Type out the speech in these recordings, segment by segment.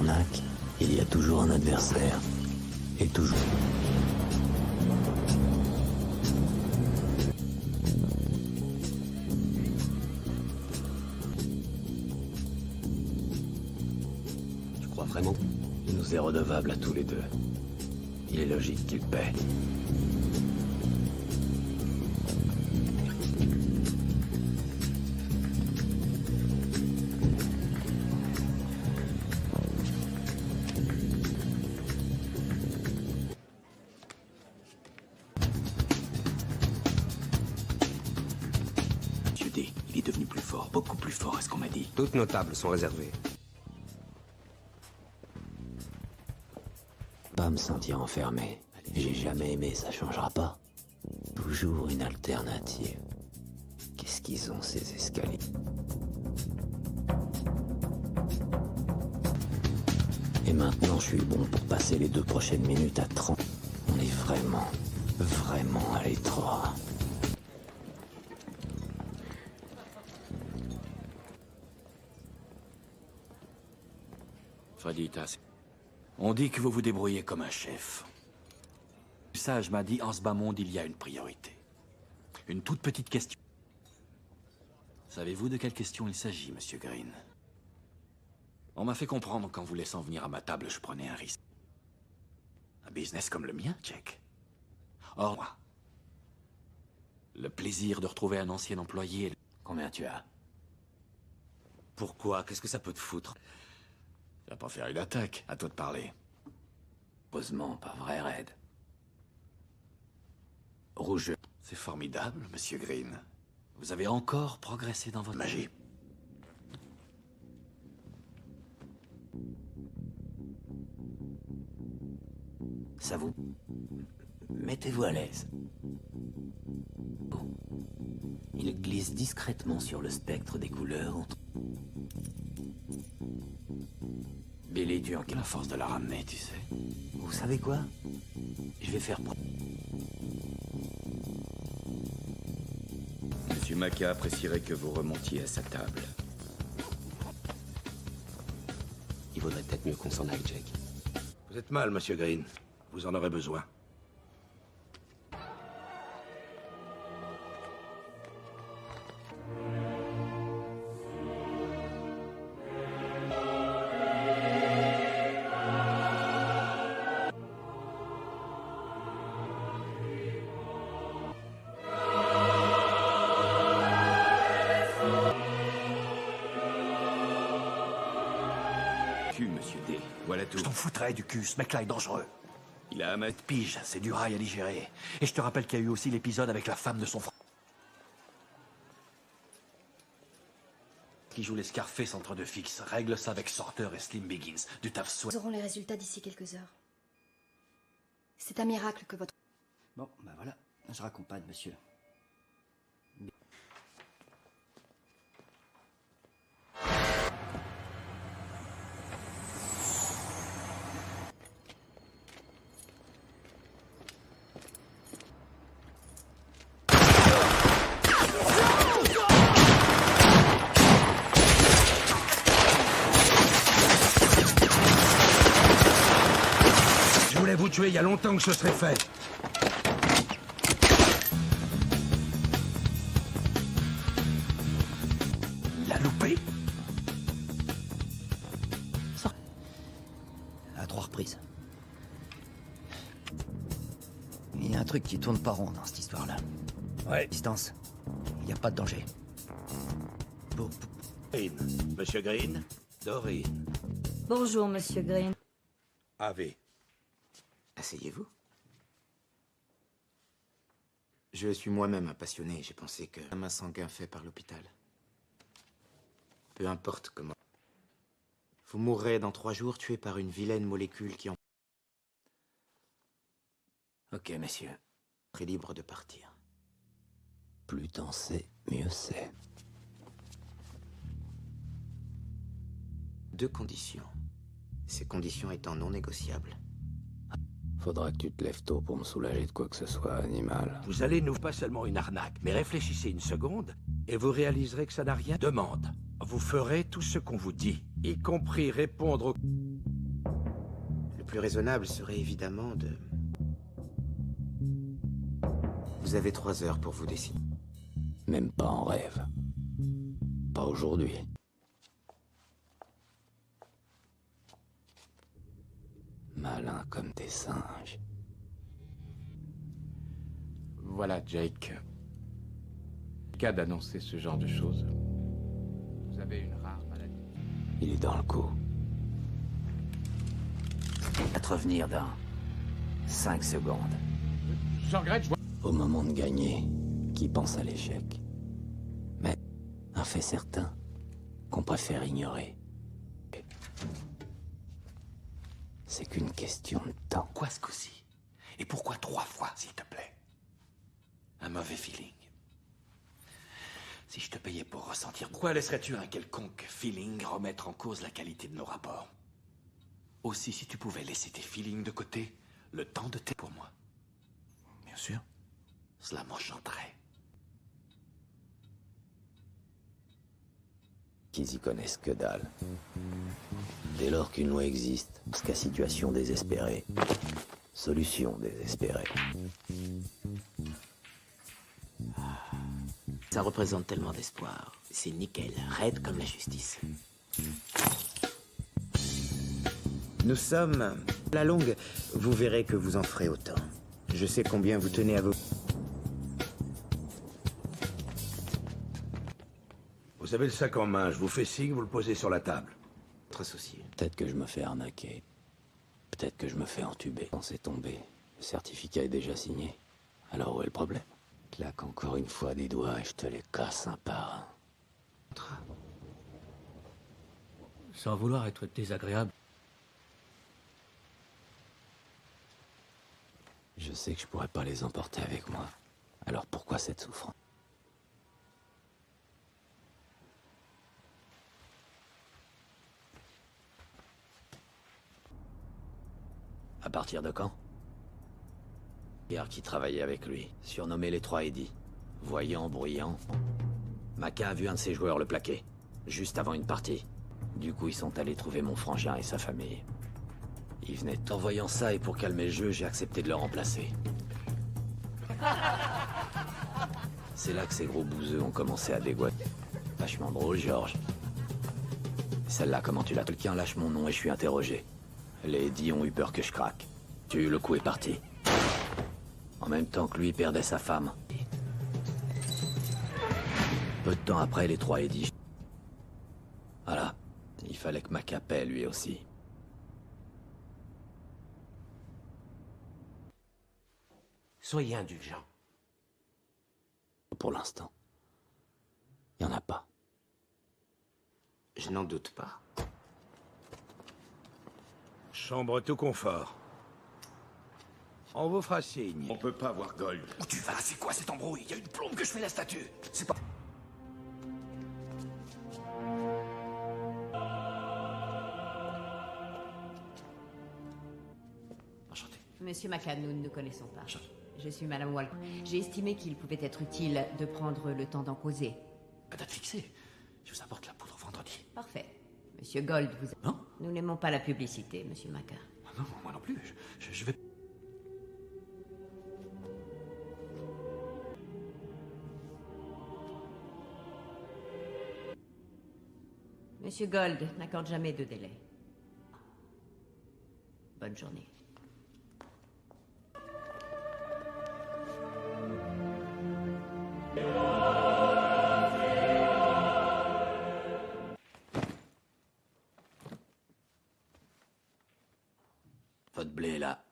arnaque, il y a toujours un adversaire. Et toujours. Tu crois vraiment? Il nous est redevable à tous les deux. Il est logique qu'il paie. Monsieur D, il est devenu plus fort, beaucoup plus fort à ce qu'on m'a dit. Toutes nos tables sont réservées. Pas me sentir enfermé. J'ai jamais aimé, ça changera pas. Toujours une alternative. Qu'est-ce qu'ils ont, ces escaliers? Et maintenant, je suis bon pour passer les 2 prochaines minutes à 30. On est vraiment, vraiment à l'étroit. Freditas, on dit que vous vous débrouillez comme un chef. Le sage m'a dit, en ce bas monde, il y a une priorité. Une toute petite question. Savez-vous de quelle question il s'agit, Monsieur Green? On m'a fait comprendre qu'en vous laissant venir à ma table, je prenais un risque. Un business comme le mien, Jack. Or, moi, le plaisir de retrouver un ancien employé... Combien tu as? Pourquoi? Qu'est-ce que ça peut te foutre? Tu vas pas faire une attaque, à toi de parler. Heureusement, pas vrai, Red. Rouge. C'est formidable, Monsieur Green. Vous avez encore progressé dans votre magie. Ça vous... Mettez-vous à l'aise. Il glisse discrètement sur le spectre des couleurs entre... Billy Durk, La force de la ramener, tu sais. vous savez quoi? Je vais faire... Monsieur Maca apprécierait que vous remontiez à sa table. Il vaudrait peut-être mieux qu'on s'en aille, Jake. Vous êtes mal, Monsieur Green. Vous en aurez besoin. Monsieur D, voilà tout. Je t'en foutrais du cul, ce mec-là est dangereux. Il a amassé... Pige, c'est du rail à digérer. Et je te rappelle qu'il y a eu aussi l'épisode avec la femme de son frère. Qui joue les Scarface entre deux fixes. Règle ça avec Sorter et Slim Biggins. Du taf soin. Nous aurons les résultats d'ici quelques heures. C'est un miracle que votre... Bon, ben voilà, je raccompagne, monsieur. Je voulais vous tuer il y a longtemps que ce serait fait. Il l'a loupé. À 3 reprises. Il y a un truc qui tourne pas rond dans cette histoire-là. Ouais. Distance. Il n'y a pas de danger. Green. Monsieur Green. Dorine. Bonjour, Monsieur Green. AV. Asseyez-vous. Je suis moi-même un passionné. J'ai pensé que un sanguin fait par l'hôpital. Peu importe comment. Vous mourrez dans 3 jours, tué par une vilaine molécule qui en... Ok, messieurs. est libre de partir. Plus t'en sais, mieux c'est. 2 conditions. Ces conditions étant non négociables. Faudra que tu te lèves tôt pour me soulager de quoi que ce soit, animal. Vous allez nous pas seulement une arnaque, mais réfléchissez une seconde et vous réaliserez que ça n'a rien. Demande. Vous ferez tout ce qu'on vous dit, y compris répondre aux... plus raisonnable serait évidemment de... Vous avez 3 heures pour vous décider. Même pas en rêve. Pas aujourd'hui. Malin comme des singes. Voilà, Jake. Cas d'annoncer ce genre de choses. Vous avez une rare maladie. Il est dans le coup. À te revenir dans 5 secondes. J'en regrette, je vois. Au moment de gagner, qui pense à l'échec? Mais un fait certain qu'on préfère ignorer. C'est qu'une question de temps. Quoi ce coup-ci? Et pourquoi 3 fois, s'il te plaît? Un mauvais feeling. Si je te payais pour ressentir, pourquoi laisserais-tu un quelconque feeling remettre en cause la qualité de nos rapports? Aussi, si tu pouvais laisser tes feelings de côté, le temps de tes pour moi. Bien sûr. Cela m'enchanterait. Qu'ils y connaissent que dalle. Dès lors qu'une loi existe, parce qu'à situation désespérée, solution désespérée. Ça représente tellement d'espoir. C'est nickel, raide comme la justice. Nous sommes... À la longue, vous verrez que vous en ferez autant. Je sais combien vous tenez à vos... Vous avez le sac en main, je vous fais signe, vous le posez sur la table. Votre associé. Peut-être que je me fais arnaquer. Peut-être que je me fais entuber. Quand c'est tombé, le certificat est déjà signé. Alors où est le problème? Claque encore une fois des doigts et je te les casse un par un. Sans vouloir être désagréable. Je sais que je pourrais pas les emporter avec moi. Alors pourquoi cette souffrance? À partir de quand? Pierre qui travaillait avec lui, surnommé les 3 Eddy. Voyant, bruyant. Maca a vu un de ses joueurs le plaquer, juste avant une partie. Du coup, ils sont allés trouver mon frangin et sa famille. Ils venaient en voyant ça et pour calmer le jeu, j'ai accepté de le remplacer. C'est là que ces gros bouseux ont commencé à dégoîter. Vachement drôle, Georges. Celle-là, comment tu l'as? Quelqu'un lâche mon nom et je suis interrogé. Les Eddy ont eu peur que je craque. Le coup est parti. En même temps que lui perdait sa femme. Peu de temps après, les 3 Eddy. Voilà. Il fallait que Maca paie lui aussi. Soyez indulgent. Pour l'instant. Il n'y en a pas. Je n'en doute pas. Chambre tout confort. On vous fera signe. On peut pas voir Gold. Où tu vas? C'est quoi cette embrouille? Il y a une plombe que je fais la statue. C'est pas... Enchanté. Monsieur Maca, nous ne nous connaissons pas. Enchanté. Je suis Madame Walker. J'ai estimé qu'il pouvait être utile de prendre le temps d'en causer. À date fixée. Je vous apporte la poudre vendredi. Parfait. Monsieur Gold, vous... Non? Nous n'aimons pas la publicité, Monsieur Maca. Non, moi non plus. Je vais... Monsieur Gold n'accorde jamais de délai. Bonne journée. Votre blé est là.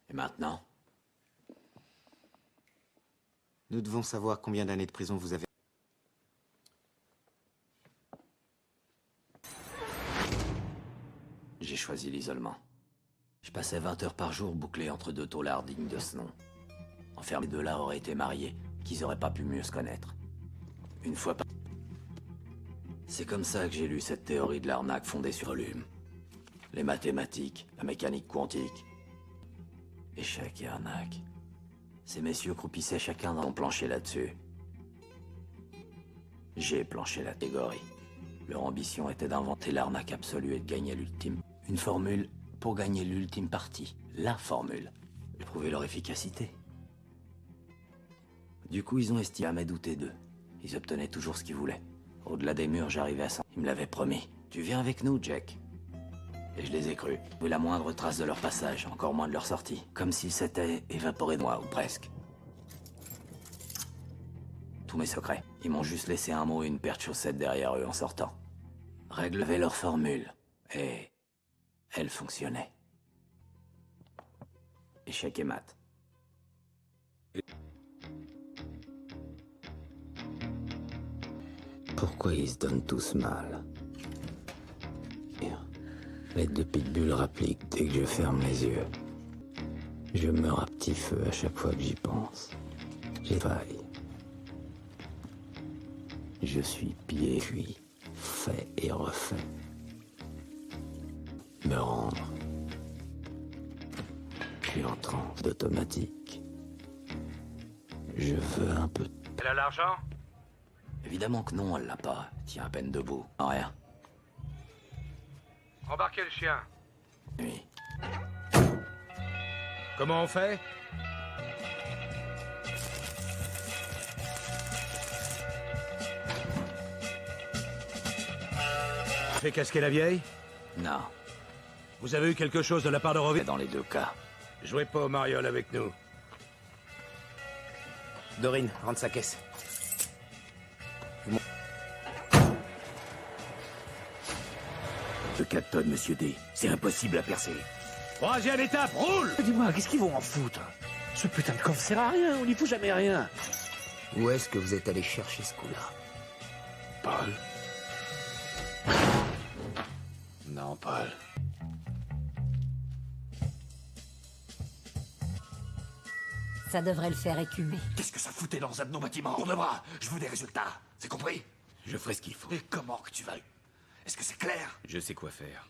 Et maintenant? Nous devons savoir combien d'années de prison vous avez. J'ai choisi l'isolement. Je passais 20 heures par jour bouclé entre 2 taulards dignes de ce nom. Enfermés, les 2 là auraient été mariés, qu'ils auraient pas pu mieux se connaître. Une fois par... C'est comme ça que j'ai lu cette théorie de l'arnaque fondée sur volume. Les mathématiques, la mécanique quantique. Échec et arnaque. Ces messieurs croupissaient chacun dans le plancher là-dessus. J'ai planché la catégorie. Leur ambition était d'inventer l'arnaque absolue et de gagner l'ultime. Une formule pour gagner l'ultime partie, la formule. J'ai prouvé leur efficacité. Du coup, ils ont estimé à douter d'eux. Ils obtenaient toujours ce qu'ils voulaient. Au-delà des murs, j'arrivais à 100. Ils me l'avaient promis. Tu viens avec nous, Jack. Et je les ai crus. Vu la moindre trace de leur passage, encore moins de leur sortie. Comme s'ils s'étaient évaporés de moi, ou presque. Tous mes secrets. Ils m'ont juste laissé un mot et une paire de chaussettes derrière eux en sortant. Réglevaient leur formule. Et... elle fonctionnait. Échec et mat. Pourquoi ils se donnent tous mal? L'aide de Pitbull rapplique dès que je ferme les yeux. Je meurs à petit feu à chaque fois que j'y pense. J'ai failli. Je suis pied cuit, fait et refait. Me rendre. Je suis en transe d'automatique. Je veux un peu... Elle a l'argent? Évidemment que non, elle l'a pas. Elle tient à peine debout. Rien. Embarquez le chien. Oui. Comment on fait? Fait casquer la vieille? Non. Vous avez eu quelque chose de la part de Rovi? Dans les deux cas. Jouez pas au mariole avec nous. Dorine, rentre sa caisse. De 4 tonnes, monsieur D. C'est impossible à percer. Troisième étape, roule! Dis-moi, qu'est-ce qu'ils vont en foutre? Ce putain de coffre sert à rien, on n'y fout jamais rien. Où est-ce que vous êtes allé chercher ce coup-là? Paul? Non, Paul. Ça devrait le faire écumer. Qu'est-ce que ça foutait dans un de nos bâtiments? On devra. Je veux des résultats. C'est compris? Je ferai ce qu'il faut. Et comment que tu vas? Est-ce que c'est clair? Je sais quoi faire.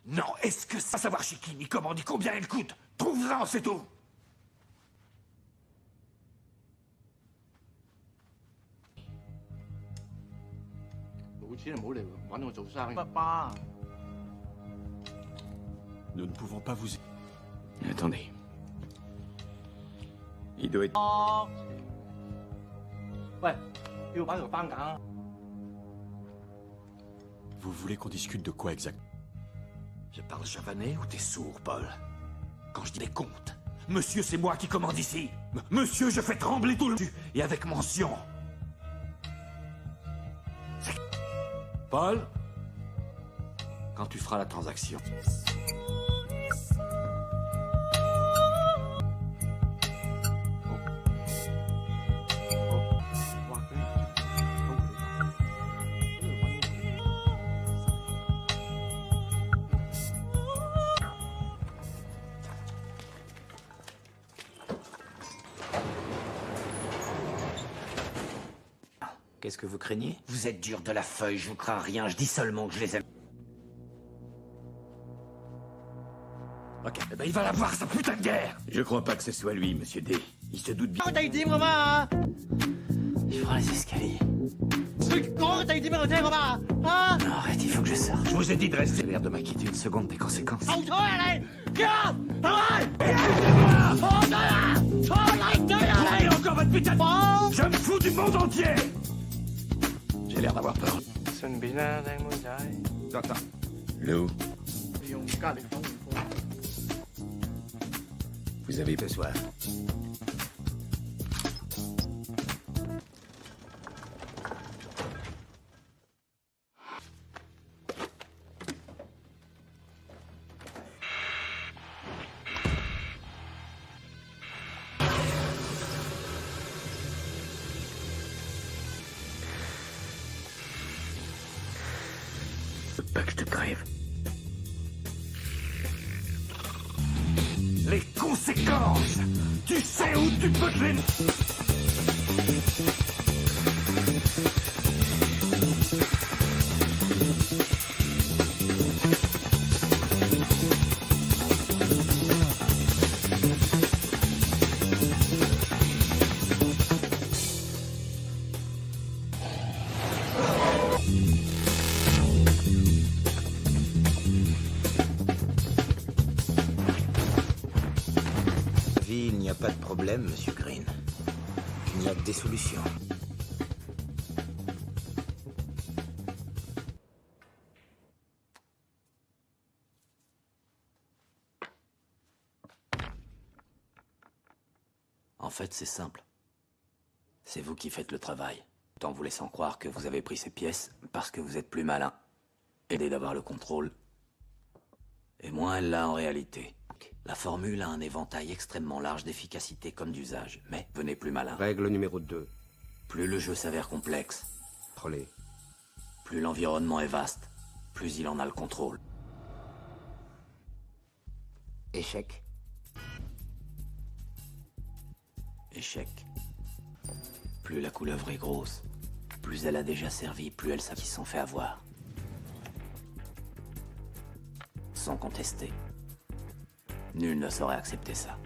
Non, est-ce que ça savoir chez qui, ni comment, ni combien il coûte? Trouve-en, c'est tout. Nous ne pouvons pas vous... Attendez. Il doit être... Vous voulez qu'on discute de quoi exact? Je parle javanais ou t'es sourd, Paul? Quand je dis des comptes, monsieur, c'est moi qui commande ici. Monsieur, je fais trembler tout le... Et avec mention. Paul? Quand tu feras la transaction. Qu'est-ce que vous craignez? Vous êtes dur de la feuille, je vous crains rien, je dis seulement que je les aime. Ok, eh ben il va la voir, sa putain de guerre! Je crois pas que ce soit lui, monsieur D. Il se doute bien. Il prend les escaliers. Non, arrête, il faut que je sorte. Je vous ai dit de rester. J'ai l'air de m'inquiéter une seconde des conséquences. Allez, encore votre putain de... Je me fous du monde entier! J'ai l'air d'avoir peur. Lou, vous avez fait soif. Pas que je te crève. Les conséquences! Tu sais où tu peux te les... vie, il n'y a pas de problème, Monsieur Green. Il n'y a que des solutions. En fait, c'est simple. C'est vous qui faites le travail. Tout en vous laissant croire que vous avez pris ces pièces parce que vous êtes plus malin. Aidez d'avoir le contrôle. Et moins elle l'a en réalité. La formule a un éventail extrêmement large d'efficacité comme d'usage, mais venez plus malin. Règle numéro 2. Plus le jeu s'avère complexe, Trolley. plus l'environnement est vaste, plus il en a le contrôle. Échec. Échec. Plus la couleuvre est grosse, plus elle a déjà servi, plus elle sait qu'ils se sont fait avoir. Sans contester. Nul ne saurait accepter ça.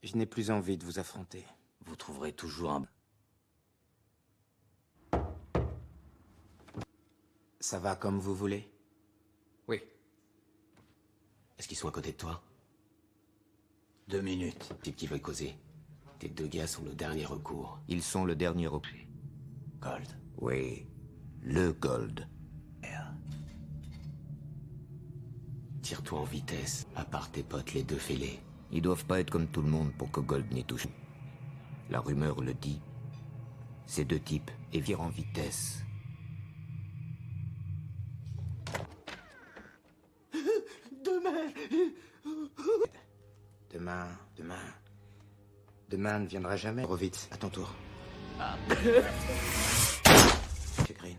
Je n'ai plus envie de vous affronter. Vous trouverez toujours un... Ça va comme vous voulez? Oui. Est-ce qu'ils sont à côté de toi? 2 minutes. Type qui veulent causer. Tes 2 gars sont le dernier recours. Ils sont le dernier recours. Gold. Oui, le Gold. Tire-toi en vitesse. À part tes potes, les 2 fêlés. Ils doivent pas être comme tout le monde pour que Gold n'y touche. La rumeur le dit. Ces 2 types virent en vitesse. Demain ne viendra jamais. Trop vite, à ton tour. Monsieur Green.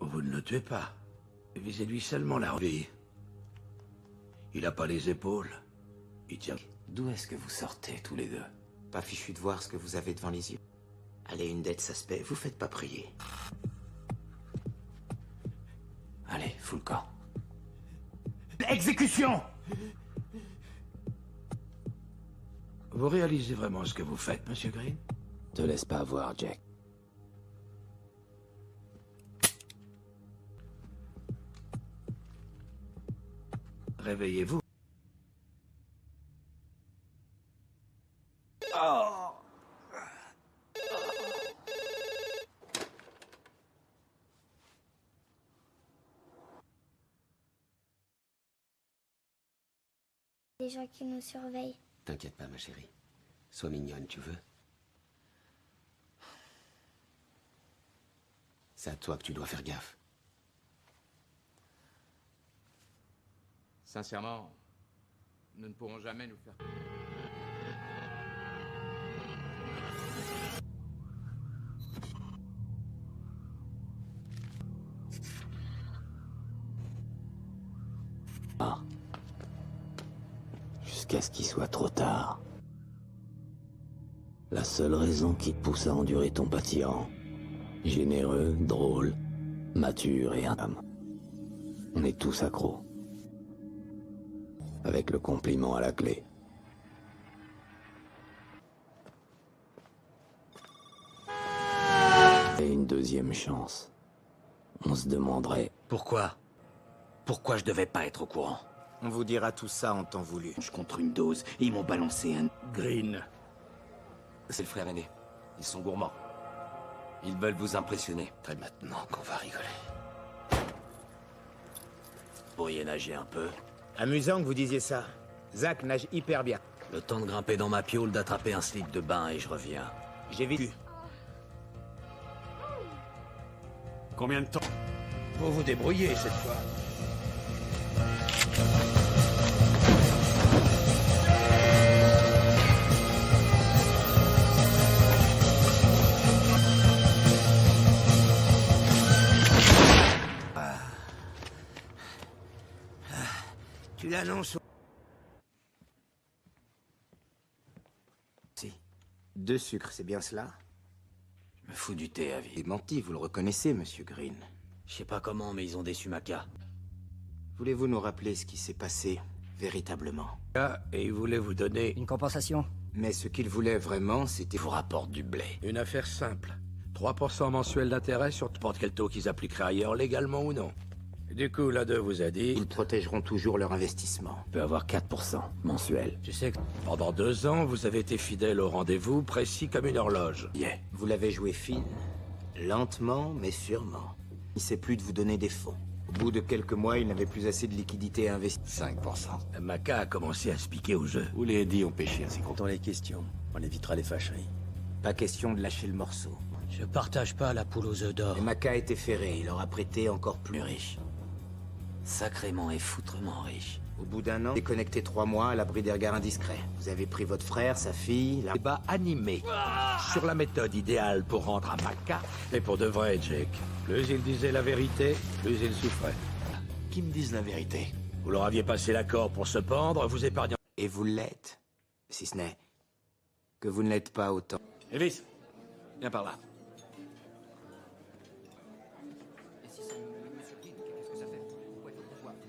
Vous ne le tuez pas. Visez-lui seulement la vie. Il a pas les épaules. Il tient... D'où est-ce que vous sortez, tous les deux? Pas fichu de voir ce que vous avez devant les yeux. Allez, une dette, ça se paie. Vous faites pas prier. Allez, fous le camp. Exécution! Vous réalisez vraiment ce que vous faites, Monsieur Green? Te laisse pas avoir, Jack. Réveillez-vous. Des gens qui nous surveillent. T'inquiète pas, ma chérie. Sois mignonne, tu veux? C'est à toi que tu dois faire gaffe. Sincèrement, nous ne pourrons jamais nous faire... Jusqu'à ce qu'il soit trop tard. La seule raison qui te pousse à endurer ton pas tyran. Généreux, drôle, mature et âme. On est tous accros. Avec le compliment à la clé. Et une deuxième chance. On se demanderait... Pourquoi? Pourquoi je devais pas être au courant? On vous dira tout ça en temps voulu. Je contre une dose et ils m'ont balancé un... Green. C'est le frère aîné. Ils sont gourmands. Ils veulent vous impressionner. Très maintenant qu'on va rigoler. Vous pourriez nager un peu. Amusant que vous disiez ça. Zach nage hyper bien. Le temps de grimper dans ma piole, d'attraper un slip de bain et je reviens. J'ai vécu. Combien de temps? Vous vous débrouillez cette fois. Tu l'annonces. Si. 2 sucres, c'est bien cela? Je me fous du thé à vie. J'ai menti, vous le reconnaissez, Monsieur Green. Je sais pas comment, mais ils ont déçu ma cas. Voulez-vous nous rappeler ce qui s'est passé, véritablement? Et il voulait vous donner... Une compensation? Mais ce qu'il voulait vraiment, c'était... Vous rapporte du blé. Une affaire simple. 3% mensuel d'intérêt sur n'importe quel taux qu'ils appliqueraient ailleurs, légalement ou non. Du coup, l'un d'eux vous a dit... Ils protégeront toujours leur investissement. Peut avoir 4% mensuel. Tu sais que pendant 2 ans, vous avez été fidèle au rendez-vous, précis comme une horloge. Yeah. Vous l'avez joué fine. Lentement, mais sûrement. Il sait plus de vous donner des fonds. Au bout de quelques mois, il n'avait plus assez de liquidités à investir. 5%. Maca a commencé à se piquer au jeu. Où les Eddie ont pêché ainsi qu'on... Dans les questions, on évitera les fâcheries. Pas question de lâcher le morceau. Je partage pas la poule aux œufs d'or. Et Maca était ferré, il aura prêté encore plus. Riche. Sacrément et foutrement riche. Au bout d'un an, déconnecté 3 mois à l'abri des regards indiscrets. Vous avez pris votre frère, sa fille, la... Débat animé sur la méthode idéale pour rendre à Maca. Et pour de vrai, Jake. Plus il disait la vérité, plus il souffrait. Qui me disent la vérité? Vous leur aviez passé l'accord pour se pendre, vous épargnant... Et vous l'êtes. Si ce n'est que vous ne l'êtes pas autant. Elvis, viens par là.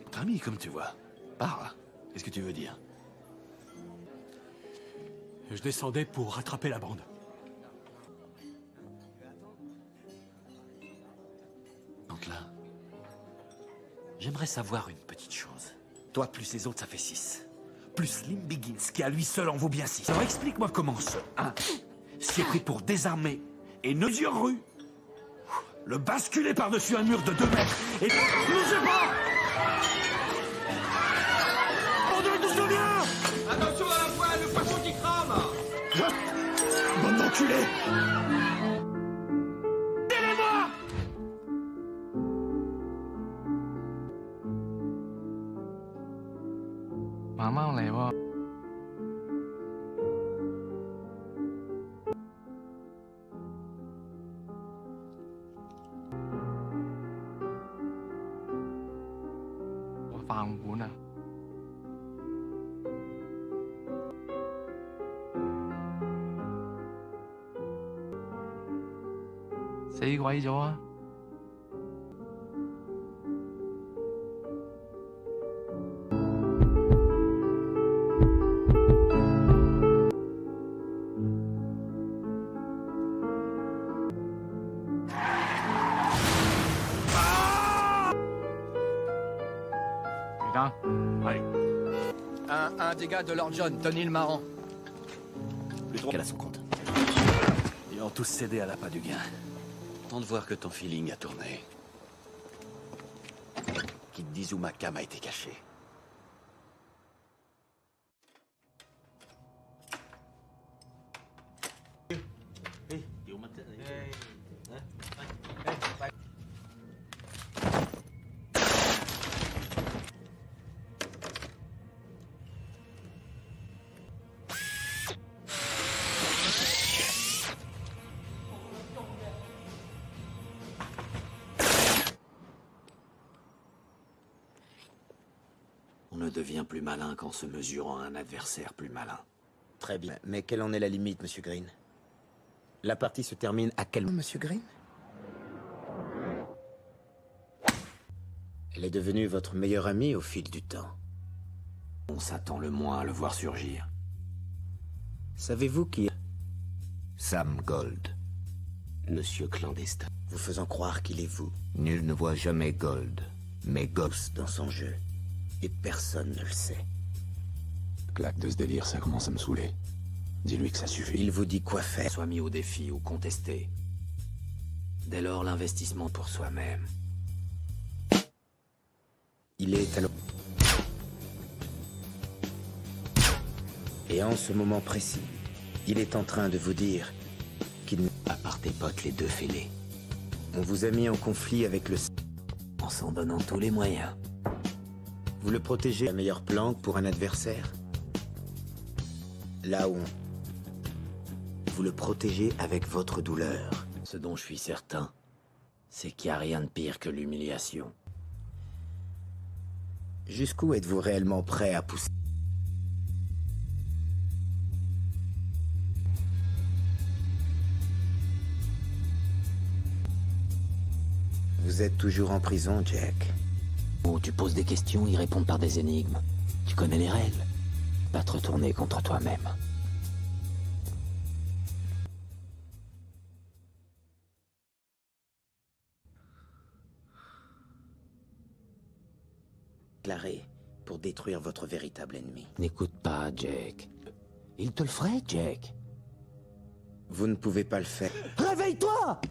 Notre ami, comme tu vois. Parle. Qu'est-ce que tu veux dire? Je descendais pour rattraper la bande. Donc là, j'aimerais savoir une petite chose. Toi plus les autres, ça fait 6. Plus Slim Biggins, qui à lui seul en vaut bien 6. Alors explique-moi comment ce 1 s'y est pris pour désarmer et mesure rue, le basculer par-dessus un mur de 2 mètres et... Ne sais pas! Bordel, d'où ça vient? Attention à la voile, le poisson qui crame! Bande d'enculés! Maman, les voix. Phàm của nè. Xí quay cho á. Putain. Allez. Un dégât de Lord John, Tony le Marrant. Plus trop qu'elle a son compte. Ils ont tous cédé à l'appât du gain. Tant de voir que ton feeling a tourné. Qu'ils te disent où ma cam a été cachée. On ne devient plus malin qu'en se mesurant à un adversaire plus malin. Très bien. Mais quelle en est la limite, Monsieur Green? La partie se termine à quel moment, Monsieur Green? Elle est devenue votre meilleure amie au fil du temps. On s'attend le moins à le voir surgir. Savez-vous qui est Sam Gold. Monsieur clandestin. vous faisant croire qu'il est vous? Nul ne voit jamais Gold, mais Ghost dans son jeu. Et personne ne le sait. Claque de ce délire, ça commence à me saouler. Dis-lui que ça suffit. Il vous dit quoi faire? Soit mis au défi ou contesté. Dès lors, l'investissement pour soi-même. Il est à Et en ce moment précis, il est en train de vous dire qu'il... À part tes potes, les 2 fêlés. On vous a mis en conflit avec le... En s'en donnant tous les moyens. Vous le protégez, la meilleure planque pour un adversaire. Là où vous le protégez avec votre douleur. Ce dont je suis certain, c'est qu'il n'y a rien de pire que l'humiliation. Jusqu'où êtes-vous réellement prêt à pousser? Vous êtes toujours en prison, Jack. Oh, tu poses des questions, ils répondent par des énigmes. Tu connais les règles. Pas te retourner contre toi-même. Déclaré pour détruire votre véritable ennemi. N'écoute pas, Jake. Il te le ferait, Jake. Vous ne pouvez pas le faire. Réveille-toi!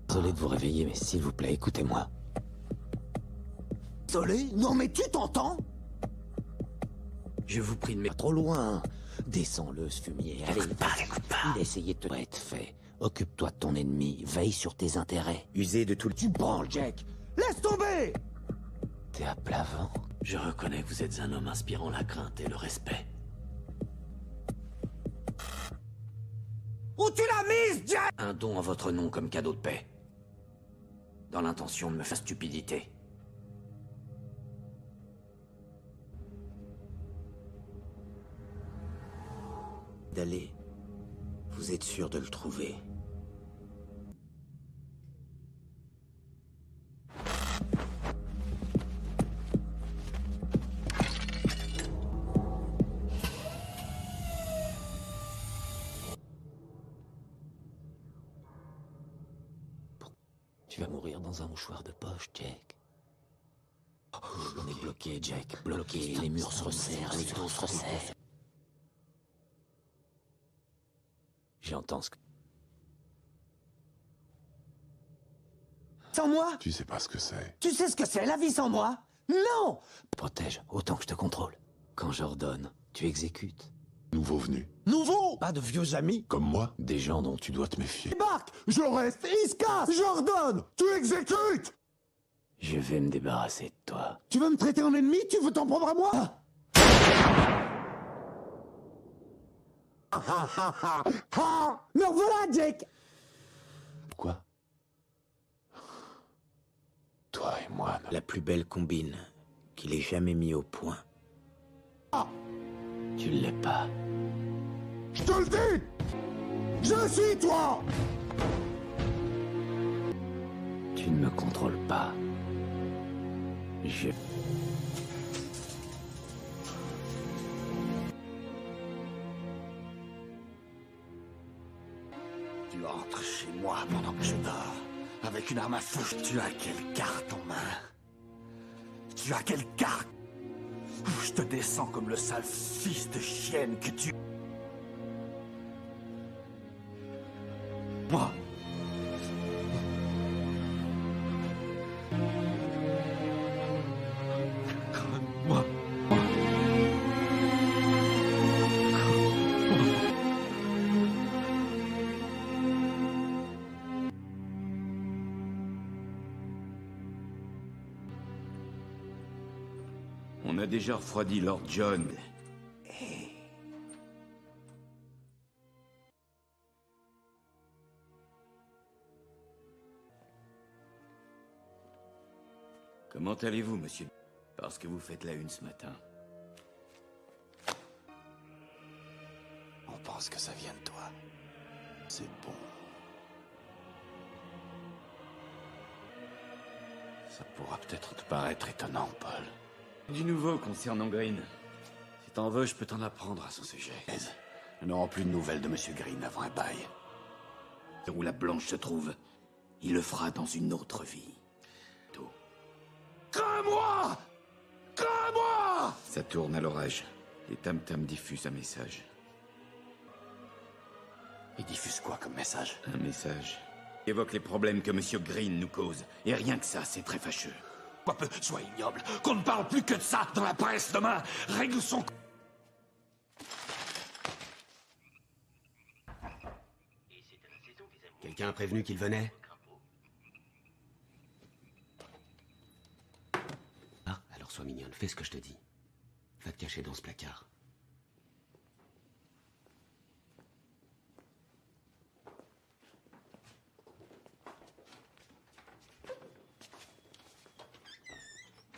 Désolé de vous réveiller, mais s'il vous plaît, écoutez-moi. Désolé? Non, mais tu t'entends? Je vous prie de mettre trop loin. Descends-le, ce fumier. Allez, écoute pas. Il a essayé de te être fait. Occupe-toi de ton ennemi. Veille sur tes intérêts. Usez de tout le... Tu branles, Jake. Laisse tomber! T'es à plat ventre. Je reconnais que vous êtes un homme inspirant la crainte et le respect. Où tu l'as mise, Jake? Un don en votre nom comme cadeau de paix. Dans l'intention de me faire stupidité. D'aller. Vous êtes sûr de le trouver. Tu vas mourir dans un mouchoir de poche, Jake. On est bloqué, Jake. Bloqué. Les murs se resserrent, les dos se resserrent. J'entends ce que... Sans moi? Tu sais pas ce que c'est. Tu sais ce que c'est, la vie sans moi? Non! Protège autant que je te contrôle. Quand j'ordonne, tu exécutes. Nouveau venu. Nouveau! Pas de vieux amis. Comme moi. Des gens dont tu dois te méfier. Débarque! Je reste, il se casse! J'ordonne! Tu exécutes! Je vais me débarrasser de toi. Tu veux me traiter en ennemi? Tu veux t'en prendre à moi? Me revoilà, Jake! Quoi? Toi et moi... La plus belle combine qu'il ait jamais mis au point. Tu l'es pas. Je te le dis! Je suis toi! Tu ne me contrôles pas. Je... Tu entres chez moi pendant que je dors, avec une arme à feu. Tu as quelle carte en main? Tu as quelle carte? Je te descends comme le sale fils de chienne que tu... Moi. Moi. On a déjà refroidi Lord John. Comment allez-vous, monsieur? Parce que vous faites la une ce matin. On pense que ça vient de toi. C'est bon. Ça pourra peut-être te paraître étonnant, Paul. Du nouveau concernant Green. Si t'en veux, je peux t'en apprendre à son sujet. Nous n'aurons plus de nouvelles de Monsieur Green avant un bail. Où la Blanche se trouve, il le fera dans une autre vie. Tout. Crée-moi! Crée-moi! Ça tourne à l'orage. Les tam-tams diffusent un message. Il diffuse quoi comme message? Un message qui évoque les problèmes que Monsieur Green nous cause. Et rien que ça, c'est très fâcheux. Quoi peu soit ignoble, qu'on ne parle plus que de ça dans la presse demain. Règle son... Quelqu'un a prévenu qu'il venait? Ah, alors sois mignonne, fais ce que je te dis. Va te cacher dans ce placard.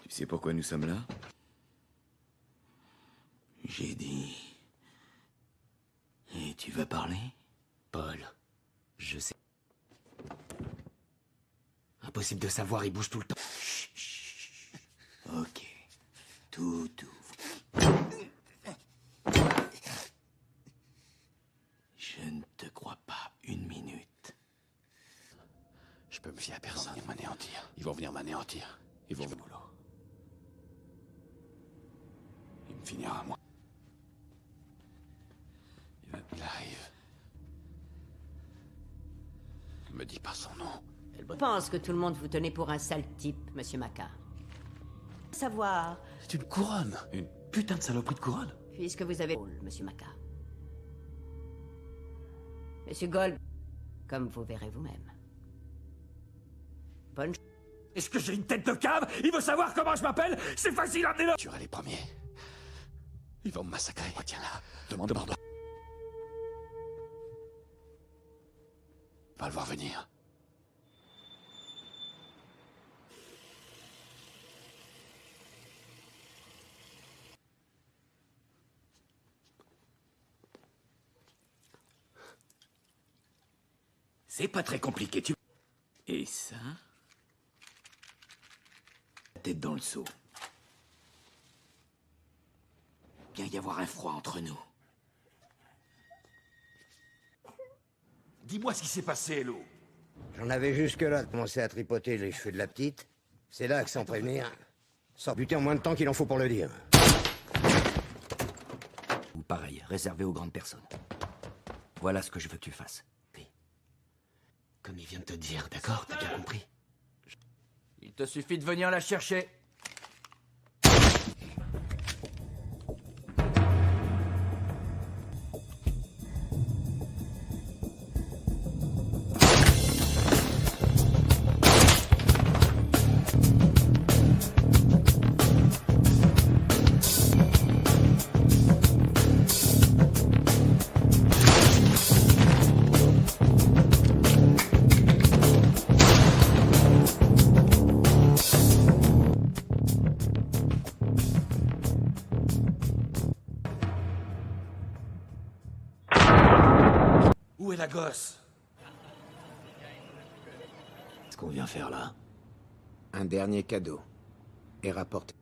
Tu sais pourquoi nous sommes là? J'ai dit... Et tu veux parler? Paul, je sais. Impossible de savoir, il bouge tout le temps. Chut, chut. Ok. Tout. Je ne te crois pas une minute. Je peux me fier à personne. Ils vont venir m'anéantir. Ils vont au boulot. Il me finira à moi. Il arrive. Ne me dis pas son nom. Je pense que tout le monde vous tenait pour un sale type, monsieur Maca. Savoir, C'est une couronne. Une putain de saloperie de couronne. puisque vous avez... monsieur Maca. Monsieur Gold, comme vous verrez vous-même. Bonne... Est-ce que j'ai une tête de cave? Il veut savoir comment je m'appelle? C'est facile, amenez-le! Tu iras les premiers. Ils vont me massacrer. Tiens-là. Demande. Pas le voir venir. C'est pas très compliqué, tu... Et ça... La tête dans le seau. Bien y avoir un froid entre nous. Dis-moi ce qui s'est passé, Hello. J'en avais jusque-là de commencer à tripoter les cheveux de la petite. C'est là que, sans prévenir, sort buter en moins de temps qu'il en faut pour le dire. Ou pareil, réservé aux grandes personnes. Voilà ce que je veux que tu fasses. Comme il vient de te dire, d'accord? T'as bien compris? Il te suffit de venir la chercher. Où est la gosse? Qu'est-ce qu'on vient faire là? Un dernier cadeau. Et rapporte.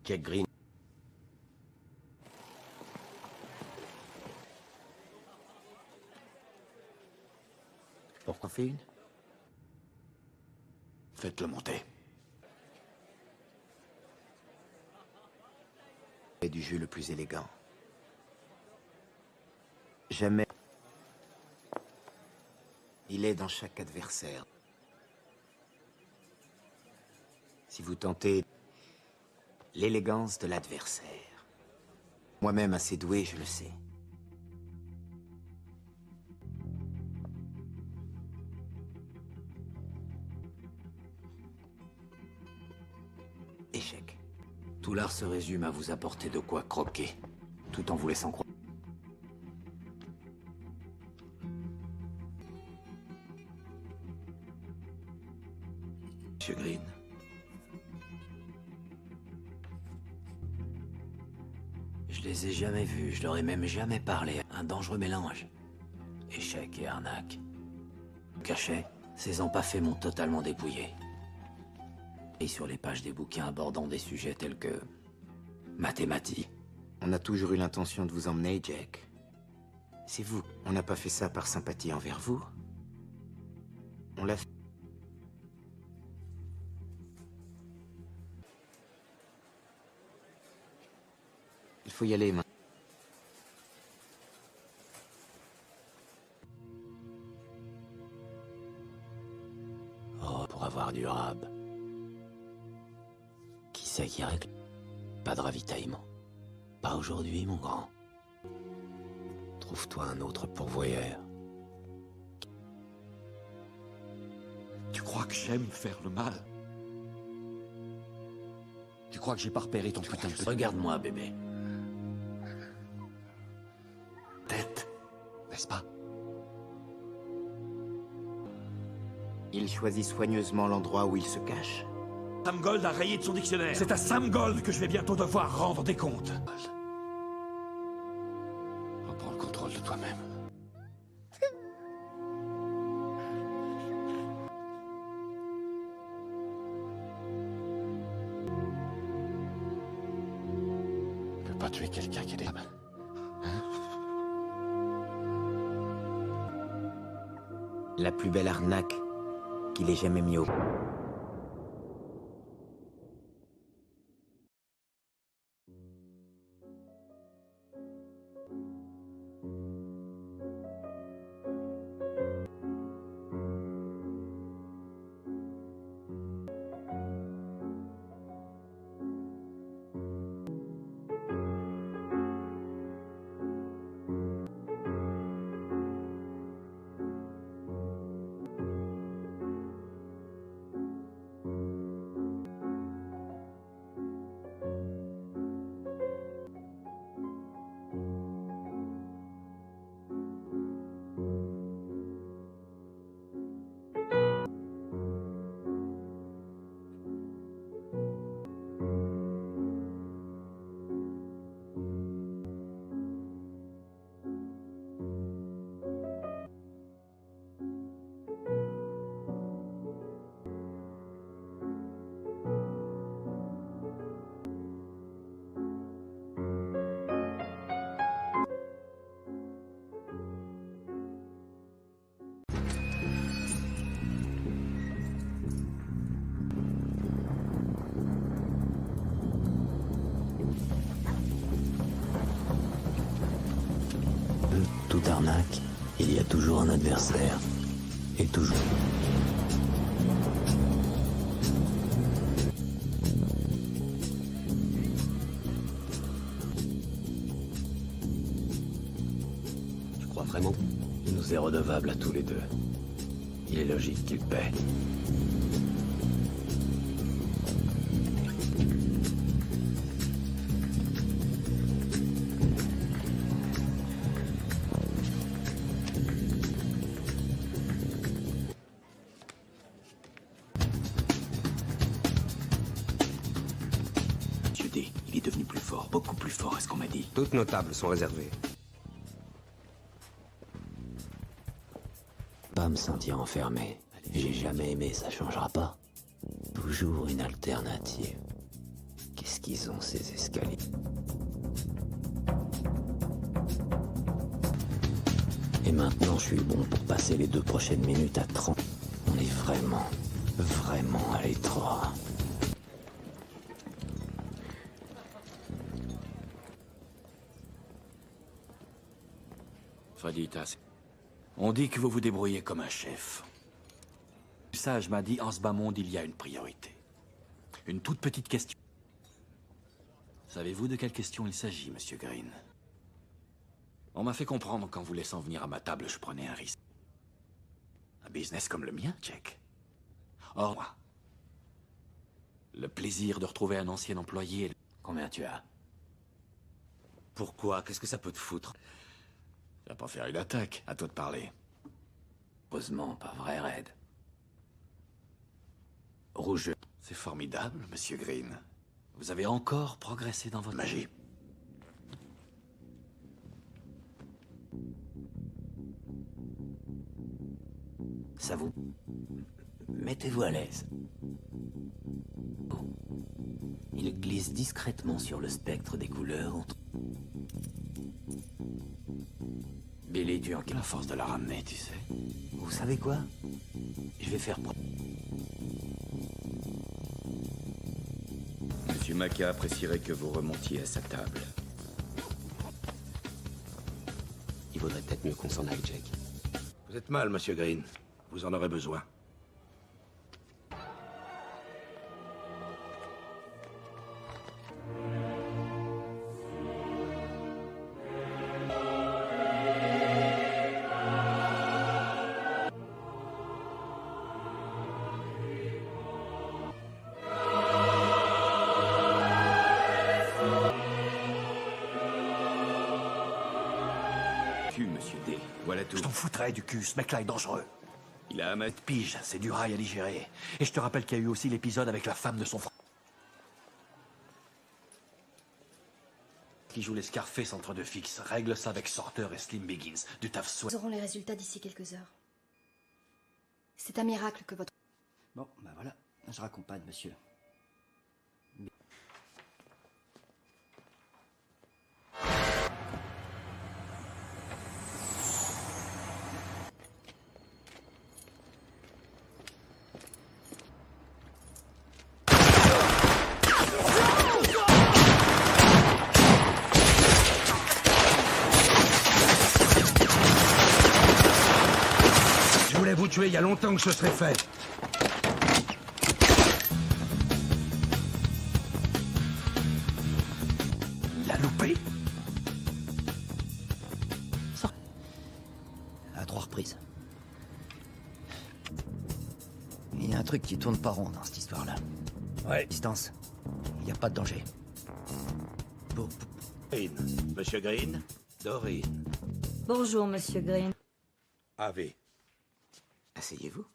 Jack Green. Pourquoi fait une? Faites-le monter. Et du jeu le plus élégant. Jamais. Il est dans chaque adversaire. Si vous tentez l'élégance de l'adversaire. Moi-même assez doué, je le sais. Échec. Tout l'art se résume à vous apporter de quoi croquer, tout en vous laissant croire. Monsieur Green. Je les ai jamais vus, je leur ai même jamais parlé. Un dangereux mélange. Échec et arnaque. Cachet, ces empaffés m'ont totalement dépouillé. Et sur les pages des bouquins abordant des sujets tels que... mathématiques. On a toujours eu l'intention de vous emmener, Jack. C'est vous. On n'a pas fait ça par sympathie envers vous. On l'a fait. Il faut y aller maintenant. Oh, pour avoir du rab. Qui c'est qui règle? Pas de ravitaillement. Pas aujourd'hui, mon grand. Trouve-toi un autre pourvoyeur. Tu crois que j'aime faire le mal? Tu crois que j'ai pas repéré ton putain de... Regarde-moi, bébé. Tête, n'est-ce pas? Il choisit soigneusement l'endroit où il se cache. Sam Gold a rayé de son dictionnaire. C'est à Sam Gold que je vais bientôt devoir rendre des comptes. Reprends le contrôle de toi-même. Tu peux pas tuer quelqu'un qui est des... La plus belle arnaque qu'il ait jamais mis au... Toute arnaque, il y a toujours un adversaire. Et toujours. Tu crois vraiment? Il nous est redevable à tous les deux. Il est logique qu'il paie. Il est devenu plus fort, beaucoup plus fort, est-ce qu'on m'a dit? Toutes nos tables sont réservées. Pas me sentir enfermé. J'ai jamais aimé, ça changera pas. Toujours une alternative. Qu'est-ce qu'ils ont, ces escaliers? Et maintenant, je suis bon pour passer les 2 prochaines minutes à 30. On est vraiment à l'étroit. Freditas, on dit que vous vous débrouillez comme un chef. Le sage m'a dit, en ce bas monde, il y a une priorité. Une toute petite question. Savez-vous de quelle question il s'agit, Monsieur Green? On m'a fait comprendre qu'en vous laissant venir à ma table, je prenais un risque. Un business comme le mien, Jack. Or, moi, le plaisir de retrouver un ancien employé... Combien tu as? Pourquoi? Qu'est-ce que ça peut te foutre? Ça va pas faire une attaque, à toi de parler. Heureusement, pas vrai, Red. Rouge. C'est formidable, Monsieur Green. Vous avez encore progressé dans votre magie. Ça vous... Mettez-vous à l'aise. Il glisse discrètement sur le spectre des couleurs entre... Billy, tu en... La force de la ramener, tu sais. Vous savez quoi? Je vais faire... Monsieur Maca apprécierait que vous remontiez à sa table. Il vaudrait peut-être mieux qu'on s'en aille, Jack. Vous êtes mal, Monsieur Green. Vous en aurez besoin. Monsieur D. Voilà tout. Je t'en foutrais du cul, ce mec-là est dangereux. Il a un mètre. Pige, c'est du rail à digérer. Et je te rappelle qu'il y a eu aussi l'épisode avec la femme de son frère. Qui joue les Scarface entre deux fixes. Règle ça avec Sorter et Slim Biggins. Du taf soin. Nous aurons les résultats d'ici quelques heures. C'est un miracle que votre... Bon, ben voilà, je raccompagne, monsieur. il y a longtemps que ce serait fait. Il a loupé? À 3 reprises. Il y a un truc qui tourne pas rond dans cette histoire-là. Ouais. Distance. Il n'y a pas de danger. Green. Monsieur Green? Dorine. Bonjour, Monsieur Green. Ave. Asseyez-vous.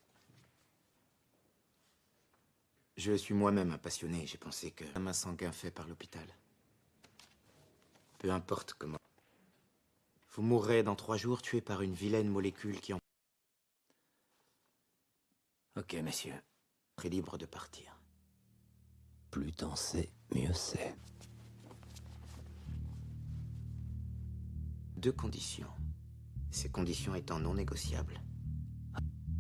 Je suis moi-même un passionné. J'ai pensé que un sanguin fait par l'hôpital. Peu importe comment. Vous mourrez dans 3 jours tué par une vilaine molécule qui en... Ok, messieurs. est libre de partir. Plus t'en sais, mieux c'est. 2 conditions. Ces conditions étant non négociables.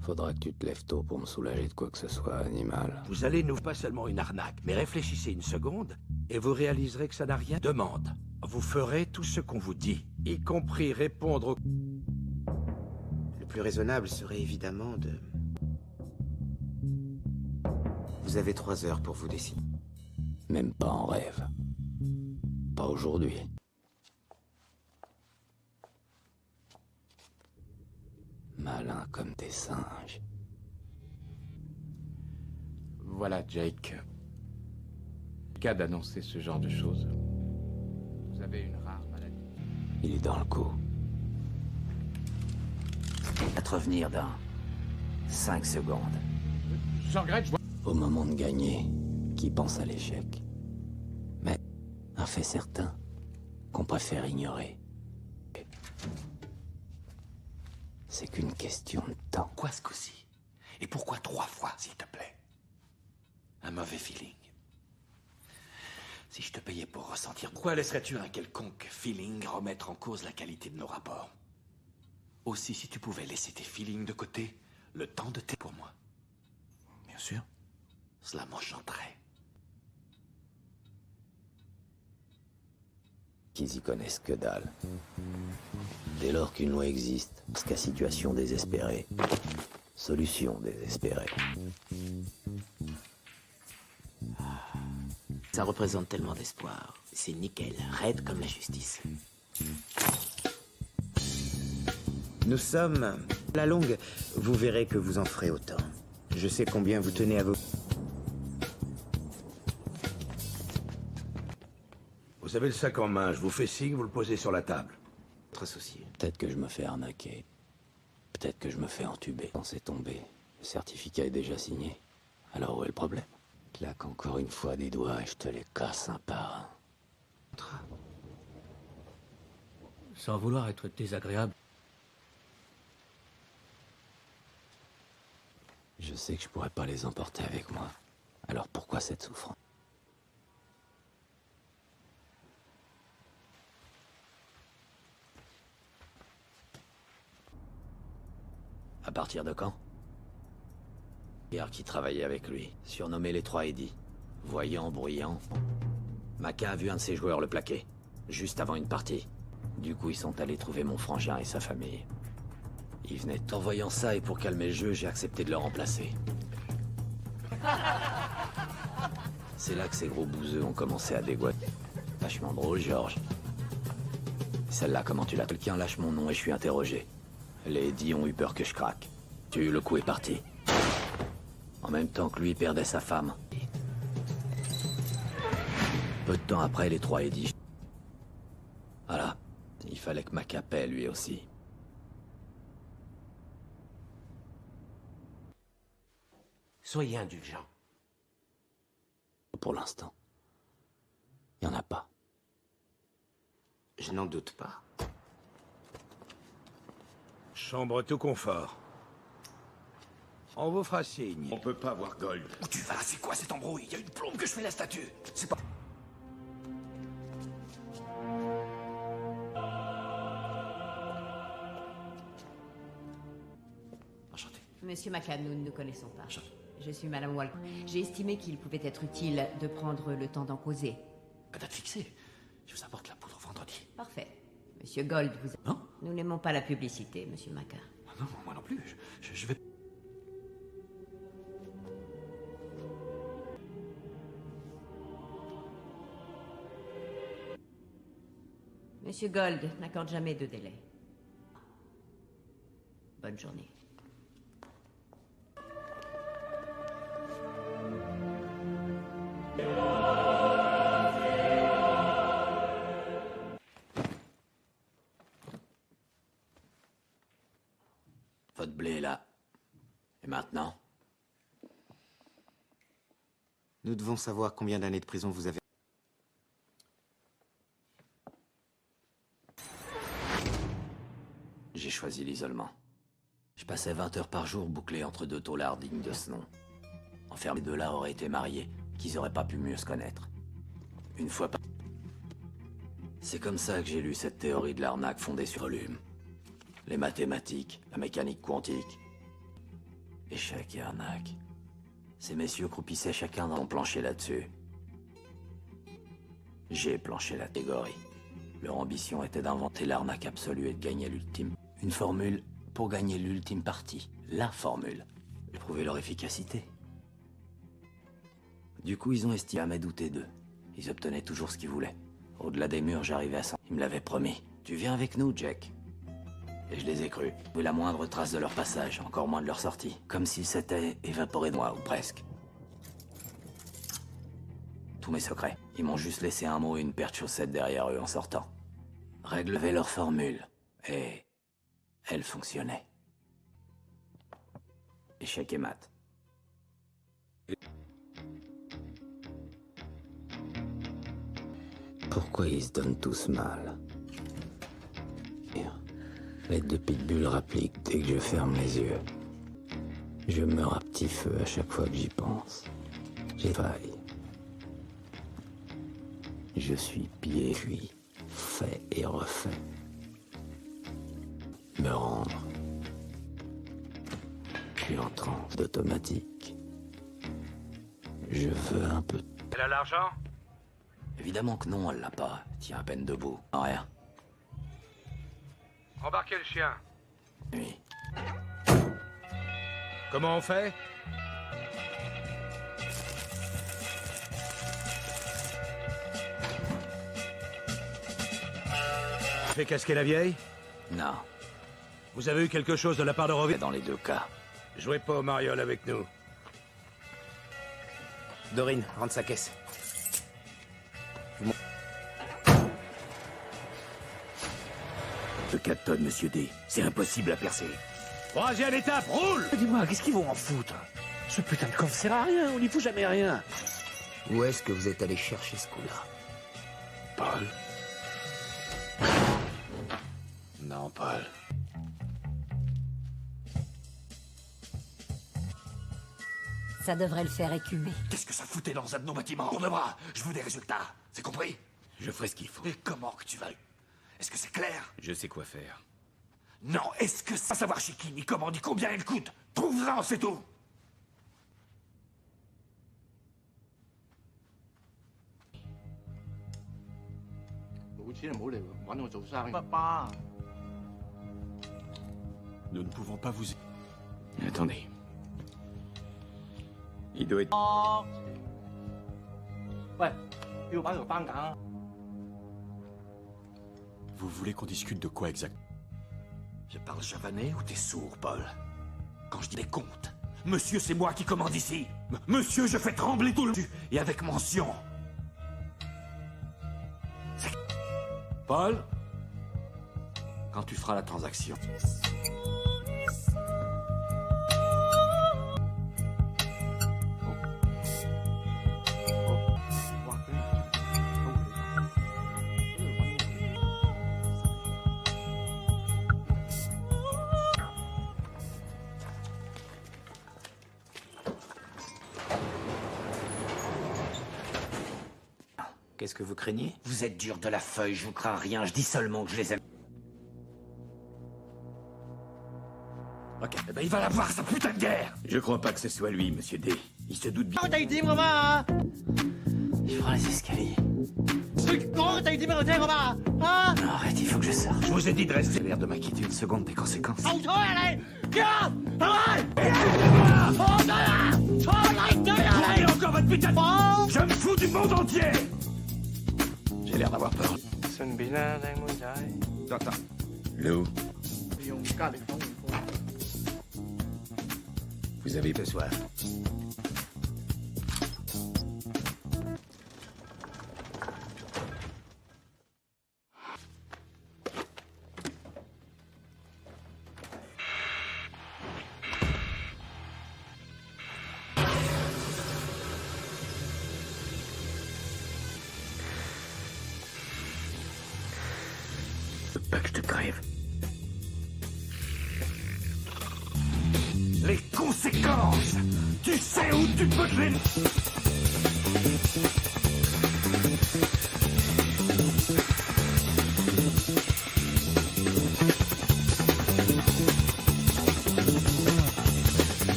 Faudra que tu te lèves tôt pour me soulager de quoi que ce soit, animal. Vous allez nous pas seulement une arnaque, mais réfléchissez une seconde et vous réaliserez que ça n'a rien. Demande. Vous ferez tout ce qu'on vous dit, y compris répondre aux... Le plus raisonnable serait évidemment de... Vous avez 3 heures pour vous décider. Même pas en rêve. Pas aujourd'hui. Malin comme des singes. Voilà, Jake. Cas d'annoncer ce genre de choses. Vous avez une rare maladie. Il est dans le coup. À te revenir dans 5 secondes. Jean Grey, je vois... Au moment de gagner, qui pense à l'échec? Mais un fait certain qu'on préfère ignorer. C'est qu'une question de temps. Quoi ce coup-ci? Et pourquoi 3 fois, s'il te plaît? Un mauvais feeling. Si je te payais pour ressentir... Pourquoi laisserais-tu un quelconque feeling remettre en cause la qualité de nos rapports? Aussi, si tu pouvais laisser tes feelings de côté, le temps de tes... pour moi. Bien sûr. Cela m'enchanterait. Qu'ils y connaissent que dalle. Dès lors qu'une loi existe, parce qu'à situation désespérée, solution désespérée. Ça représente tellement d'espoir. C'est nickel, raide comme la justice. Nous sommes... À la longue, vous verrez que vous en ferez autant. Je sais combien vous tenez à vos... Vous avez le sac en main, je vous fais signe, vous le posez sur la table. Votre associé. Peut-être que je me fais arnaquer. Peut-être que je me fais entuber. Quand c'est tombé, le certificat est déjà signé. Alors où est le problème? Claque encore une fois des doigts et je te les casse un par un. Sans vouloir être désagréable. Je sais que je pourrais pas les emporter avec moi. Alors pourquoi cette souffrance? À partir de quand? Pierre qui travaillait avec lui, surnommé les 3 Eddy. Voyant, bruyant. Maca a vu un de ses joueurs le plaquer, juste avant une partie. Du coup, ils sont allés trouver mon frangin et sa famille. Ils venaient en voyant ça, et pour calmer le jeu, j'ai accepté de le remplacer. C'est là que ces gros bouseux ont commencé à dégoîter. Vachement drôle, Georges. Celle-là, comment tu l'as? Quelqu'un lâche mon nom et je suis interrogé. Les Eddy ont eu peur que je craque. Le coup est parti. En même temps que lui perdait sa femme. Peu de temps après, les 3 Eddy. Voilà. Il fallait que Maca paie lui aussi. Soyez indulgent. Pour l'instant. Il n'y en a pas. Je n'en doute pas. Chambre tout confort. On vous fera signe. On peut pas voir Gold. Où tu vas? C'est quoi cette embrouille? Il y a une plombe que je fais la statue. C'est pas... Enchanté. Monsieur Maca, nous ne nous connaissons pas. Je suis Madame Walker. J'ai estimé qu'il pouvait être utile de prendre le temps d'en causer. À date fixée. Je vous apporte la poudre vendredi. Parfait. Monsieur Gold, vous... Non. Nous n'aimons pas la publicité, Monsieur Maca. Non, moi non plus. Je vais... Monsieur Gold n'accorde jamais de délai. Bonne journée. Votre blé est là. Et maintenant? Nous devons savoir combien d'années de prison vous avez. J'ai choisi l'isolement. Je passais 20 heures par jour bouclé entre deux taulards dignes de ce nom. Enfermés deux là auraient été mariés, qu'ils auraient pas pu mieux se connaître. Une fois par... C'est comme ça que j'ai lu cette théorie de l'arnaque fondée sur volume. Les mathématiques, la mécanique quantique. Échec et arnaque. Ces messieurs croupissaient chacun dans son plancher là-dessus. J'ai planché la catégorie. Leur ambition était d'inventer l'arnaque absolue et de gagner l'ultime. Une formule pour gagner l'ultime partie. La formule. Et prouver leur efficacité. Du coup, ils ont estimé à me douter d'eux. Ils obtenaient toujours ce qu'ils voulaient. Au-delà des murs, j'arrivais à ça. Ils me l'avaient promis. Tu viens avec nous, Jack. Et je les ai crus. Vu la moindre trace de leur passage, encore moins de leur sortie. Comme s'ils s'étaient évaporés de moi, ou presque. Tous mes secrets. Ils m'ont juste laissé un mot et une paire de chaussettes derrière eux en sortant. Réglevaient leur formule. Et... elle fonctionnait. Échec et mat. Pourquoi ils se donnent tous mal? L'aide de Pitbull rapplique dès que je ferme les yeux. Je meurs à petit feu à chaque fois que j'y pense. J'ai failli. Je suis pied cuit, fait et refait. Me rendre. Je suis en transe d'automatique. Je veux un peu... Elle a l'argent? Évidemment que non, elle l'a pas. Tient à peine debout. Non, rien. Embarquez le chien. Oui. Comment on fait? Fait casquer la vieille? Non. Vous avez eu quelque chose de la part de Rovi? Dans les deux cas. Jouez pas au mariole avec nous. Dorine, rentre sa caisse. De 4 tonnes, monsieur D. C'est impossible à percer. Troisième étape, roule! Dis-moi, qu'est-ce qu'ils vont en foutre? Ce putain de coffre sert à rien, on n'y fout jamais rien. Où est-ce que vous êtes allé chercher ce coup-là? Paul? Non, Paul. Ça devrait le faire écumer. Qu'est-ce que ça foutait dans un de nos bâtiments? Pour de bras. Je veux des résultats. C'est compris? Je ferai ce qu'il faut. Et comment que tu vas... Est-ce que c'est clair? Je sais quoi faire. Non, est-ce que ça savoir chez qui, ni comment, ni combien elle coûte? Trouve-en, c'est tout. Papa. Nous ne pouvons pas vous... Attendez. Il doit être... Ouais, il va pas le Vous voulez qu'on discute de quoi exact? Je parle javanais ou t'es sourd, Paul? Quand je dis des comptes, monsieur, c'est moi qui commande ici. Monsieur, je fais trembler tout le... Et avec mention. Paul? Quand tu feras la transaction... Qu'est-ce que vous craignez? Vous êtes dur de la feuille, je vous crains rien, je dis seulement que je les aime. Ok, eh ben il va la voir, sa putain de guerre! Je crois pas que ce soit lui, monsieur D. Il se doute bien. Je prends les escaliers. Non, arrête, il faut que je sorte. Je vous ai dit de rester. J'ai l'air de m'inquiéter une seconde des conséquences. Oubliez encore votre putain de... Je me fous du monde entier! J'ai l'air d'avoir peur. 順便啦，靚妹仔。得。 Lou, 用隔離房換風。 vous avez ce soir. Pas que je te crève. Les conséquences! Tu sais où tu peux te les...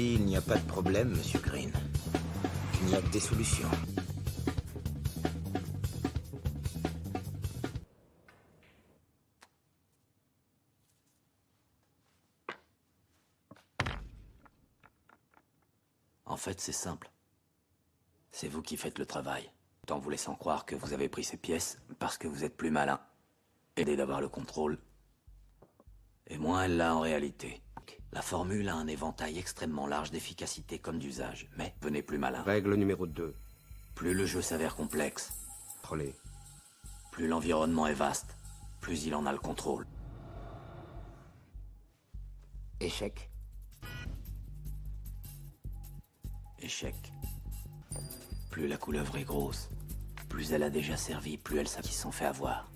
Il n'y a pas de problème, Monsieur Green. Il n'y a que des solutions. En fait, c'est simple. C'est vous qui faites le travail, tout en vous laissant croire que vous avez pris ces pièces parce que vous êtes plus malin. Aidez d'avoir le contrôle. Et moins elle l'a en réalité. La formule a un éventail extrêmement large d'efficacité comme d'usage, mais venez plus malin. Règle numéro 2. Plus le jeu s'avère complexe, Trollé. plus l'environnement est vaste, plus il en a le contrôle. Échec. Échec. Plus la couleuvre est grosse, plus elle a déjà servi, plus elle sait qui s'en fait avoir.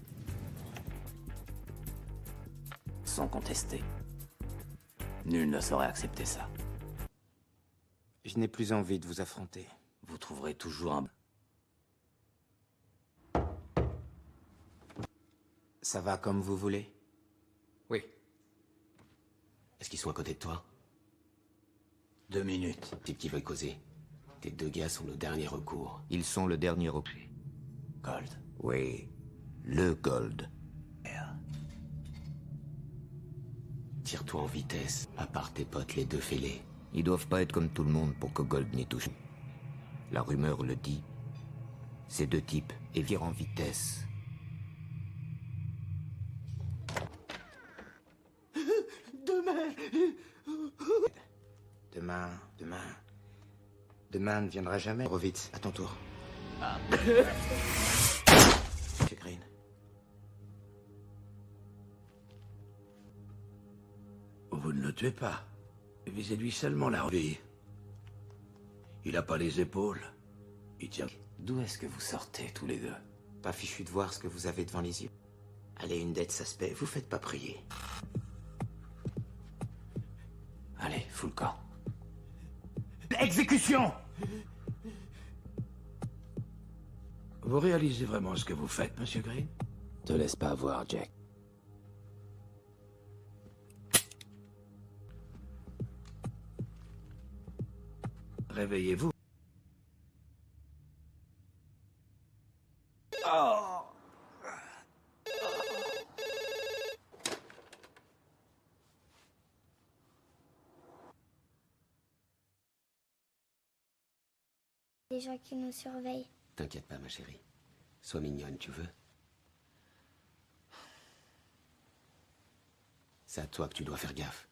Sans contester. Nul ne saurait accepter ça. Je n'ai plus envie de vous affronter. Vous trouverez toujours un... Ça va comme vous voulez? Oui. Est-ce qu'ils sont à côté de toi? 2 minutes. Type qui veut causer. Tes 2 gars sont le dernier recours. Ils sont le dernier recours. Gold. Oui, le Gold. Tire-toi en vitesse. À part tes potes, les 2 fêlés. Ils doivent pas être comme tout le monde pour que Gold n'y touche. La rumeur le dit. Ces 2 types évirent en vitesse. Demain ne viendra jamais. Rovitz, à ton tour. Monsieur Green. Vous ne le tuez pas. Visez-lui seulement la vie. Il a pas les épaules. Il tient... D'où est-ce que vous sortez, tous les deux? Pas fichu de voir ce que vous avez devant les yeux. Allez, une dette, ça se paie. Vous faites pas prier. Allez, fous le camp. Exécution! Vous réalisez vraiment ce que vous faites, Monsieur Green? Te laisse pas avoir, Jack. Réveillez-vous. Des gens qui nous surveillent. T'inquiète pas, ma chérie. Sois mignonne, tu veux? C'est à toi que tu dois faire gaffe.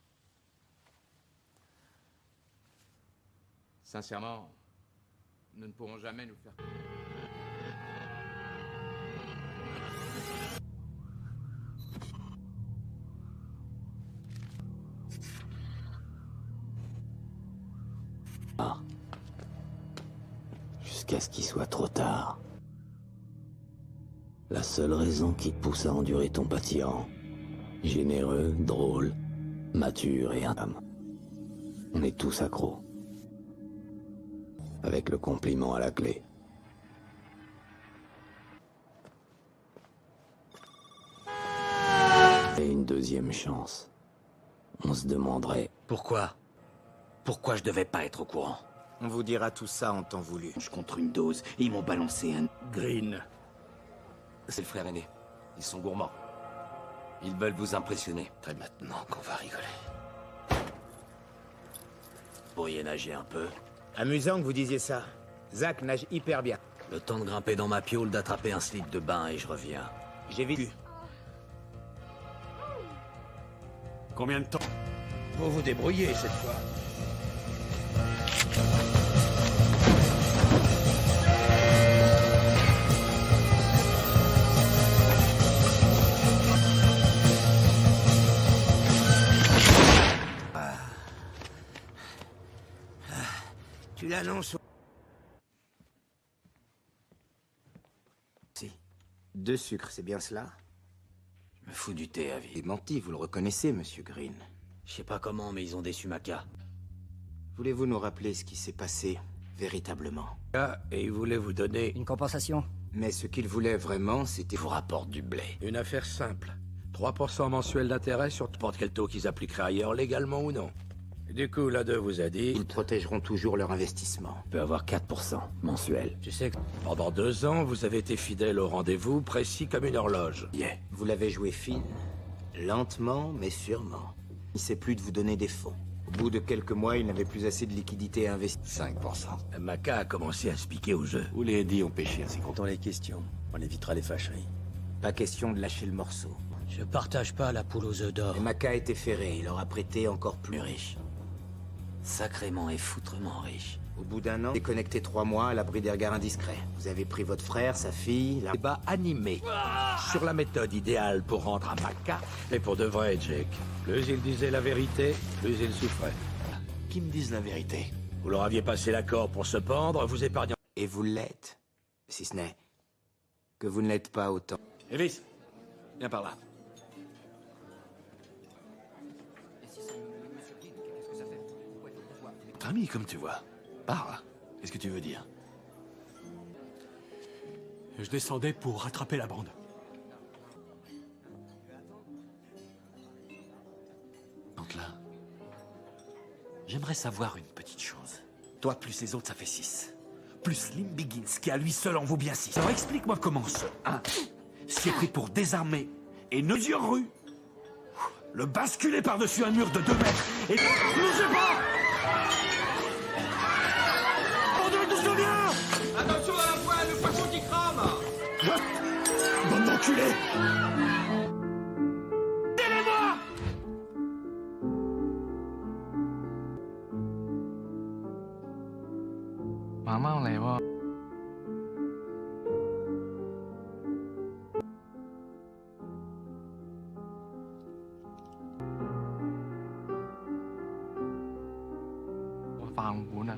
Sincèrement, nous ne pourrons jamais nous faire... Jusqu'à ce qu'il soit trop tard. La seule raison qui te pousse à endurer ton pas tyran. Généreux, drôle, mature et âme. On est tous accros. Avec le compliment à la clé. Et une deuxième chance. On se demanderait... Pourquoi? Pourquoi je devais pas être au courant? On vous dira tout ça en temps voulu. Contre une dose, et ils m'ont balancé un... Green. C'est le frère aîné. Ils sont gourmands. Ils veulent vous impressionner. Très maintenant qu'on va rigoler. Vous pourriez nager un peu? Amusant que vous disiez ça. Zach nage hyper bien. Le temps de grimper dans ma piole, d'attraper un slip de bain et je reviens. J'ai vécu. Combien de temps? Vous vous débrouillez cette fois. Tu l'annonces. Si. 2 sucres, c'est bien cela? Je me fous du thé à vie. J'ai menti, vous le reconnaissez, Monsieur Green. Je sais pas comment, mais ils ont déçu ma cas. Voulez-vous nous rappeler ce qui s'est passé, véritablement? Et il voulait vous donner... Une compensation. Mais ce qu'il voulait vraiment, c'était... Vous rapporte du blé. Une affaire simple. 3% mensuel d'intérêt sur n'importe quel taux qu'ils appliqueraient ailleurs, légalement ou non. Et du coup, l'un d'eux vous a dit... Ils protégeront toujours leur investissement. On peut avoir 4% mensuel. Tu sais que pendant 2 ans, vous avez été fidèle au rendez-vous, précis comme une horloge. Yeah. Vous l'avez joué fine. Lentement, mais sûrement. Il ne sait plus de vous donner des fonds. Au bout de quelques mois, il n'avait plus assez de liquidités à investir. 5%. Maca a commencé à se piquer au jeu. Où les Eddie ont pêché ainsi gros. Dans les questions, on évitera les fâcheries. Pas question de lâcher le morceau. Je partage pas la poule aux œufs d'or. Et Maca était ferré, il aura prêté encore plus Riche. Sacrément et foutrement riche. Au bout d'1 an, déconnecté 3 mois à l'abri des regards indiscrets. Vous avez pris votre frère, sa fille, la... Débat animé sur la méthode idéale pour rendre à Maca, et pour de vrai, Jake. Plus il disait la vérité, plus il souffrait. Qui me disent la vérité. Vous leur aviez passé l'accord pour se pendre, vous épargnant... Et vous l'êtes. Si ce n'est que vous ne l'êtes pas autant. Elvis, viens par là. Notre ami, comme tu vois. Parle. Qu'est-ce que tu veux dire? Je descendais pour rattraper la bande. Donc là, j'aimerais savoir une petite chose. Toi plus les autres, ça fait 6. Plus Slim Biggins, qui à lui seul en vaut bien 6. Alors explique-moi comment ce 1 s'y est pris pour désarmer et plusieurs rues, le basculer par-dessus un mur de 2 mètres et... Je sais pas! Attention à la poêle, le poisson qui crame! Bande d'enculés! Aidez-moi! Maman, on les voit. Phàm của nè.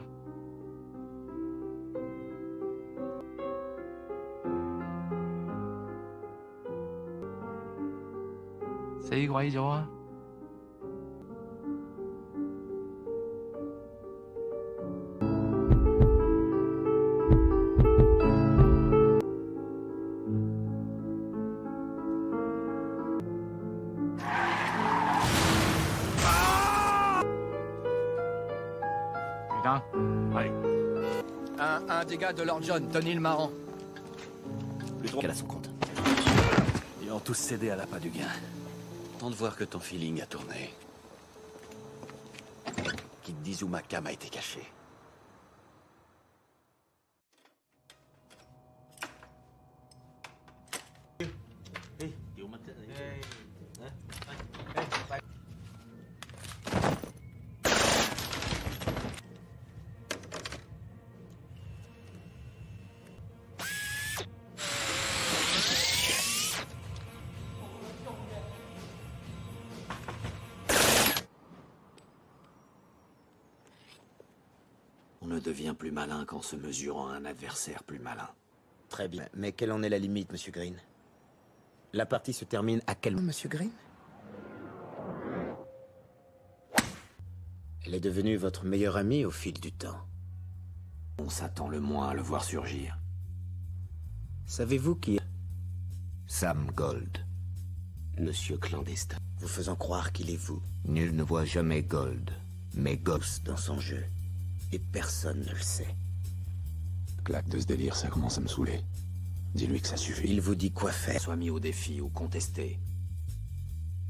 死鬼咗啊！Putain. Ouais. Un dégât de Lord John, Tony le Marrant. Plutôt qu'elle a son compte. Ils ont tous cédé à l'appât du gain. Tant de voir que ton feeling a tourné. Qui te disent où ma cam a été cachée. On ne devient plus malin qu'en se mesurant à un adversaire plus malin. Très bien. Mais quelle en est la limite, Monsieur Green? La partie se termine à quel moment, Monsieur Green? Elle est devenue votre meilleure amie au fil du temps. On s'attend le moins à le voir surgir. Savez-vous qui est Sam Gold. Monsieur clandestin. vous faisant croire qu'il est vous? Nul ne voit jamais Gold, mais Ghost Dans son jeu. Et personne ne le sait. Claque de ce délire, ça commence à me saouler. Dis-lui que ça suffit. Il vous dit quoi faire. Soit mis au défi ou contesté.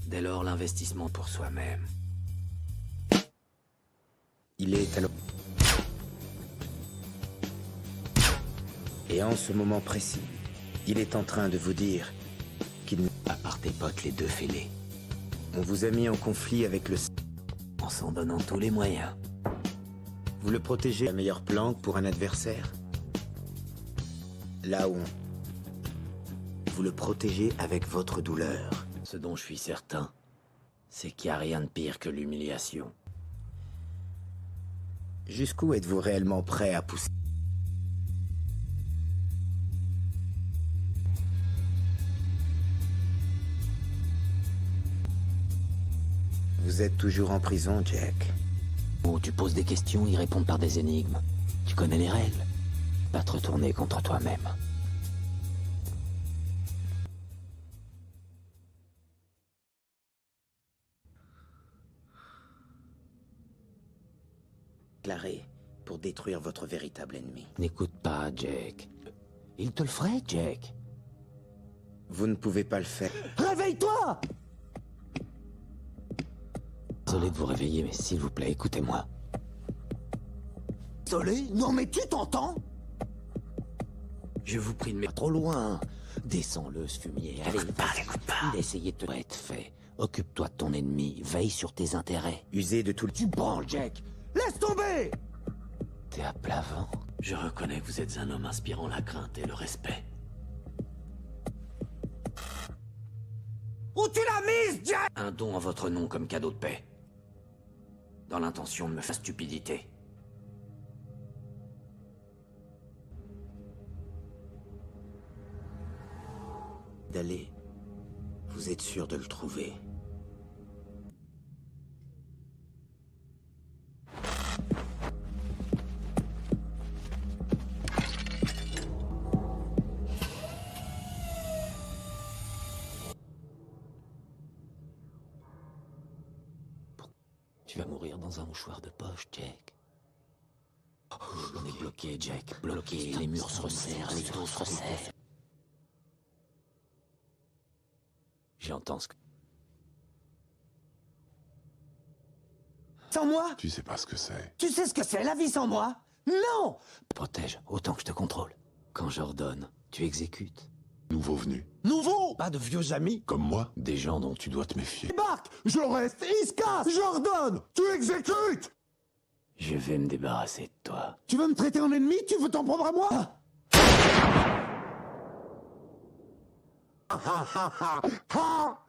Dès lors, l'investissement pour soi-même. Il est à Et en ce moment précis, il est en train de vous dire qu'il ne... À part tes potes, les deux fêlés. On vous a mis en conflit avec le... En s'en donnant tous les moyens. Vous le protégez, la meilleure planque pour un adversaire. Là où vous le protégez avec votre douleur. Ce dont je suis certain, c'est qu'il n'y a rien de pire que l'humiliation. Jusqu'où êtes-vous réellement prêt à pousser? Vous êtes toujours en prison, Jack. Oh, tu poses des questions, ils répondent par des énigmes. Tu connais les règles. Pas te retourner contre toi-même. Déclaré pour détruire votre véritable ennemi. N'écoute pas, Jack. Il te le ferait, Jack. Vous ne pouvez pas le faire. Réveille-toi! Désolé de vous réveiller, mais s'il vous plaît, écoutez-moi. Désolé? Non, mais tu t'entends? Je vous prie de mettre Trop loin. Descends-le, ce fumier. Allez, écoute pas. Il a essayé de te être fait. Occupe-toi de ton ennemi. Veille sur tes intérêts. Usez de tout le... Tu branles, Jack. Laisse tomber! T'es à plat vent. Je reconnais que vous êtes un homme inspirant la crainte et le respect. Où tu l'as mise, Jack? Un don en votre nom comme cadeau de paix. Dans l'intention de me faire stupidité. D'aller. Vous êtes sûr de le trouver. Tu vas mourir dans un mouchoir de poche, Jack. On est bloqué, Jack. Bloqué. Les murs se resserrent, les dos se resserrent. J'entends ce que... Sans moi? Tu sais pas ce que c'est. Tu sais ce que c'est, la vie sans moi? Non! Protège autant que je te contrôle. Quand j'ordonne, tu exécutes. Nouveau venu. Nouveau? Pas de vieux amis. Comme moi? Des gens dont tu dois te méfier. Débarque! Je reste, il se casse! J'ordonne! Tu exécutes! Je vais me débarrasser de toi. Tu veux me traiter en ennemi? Tu veux t'en prendre à moi?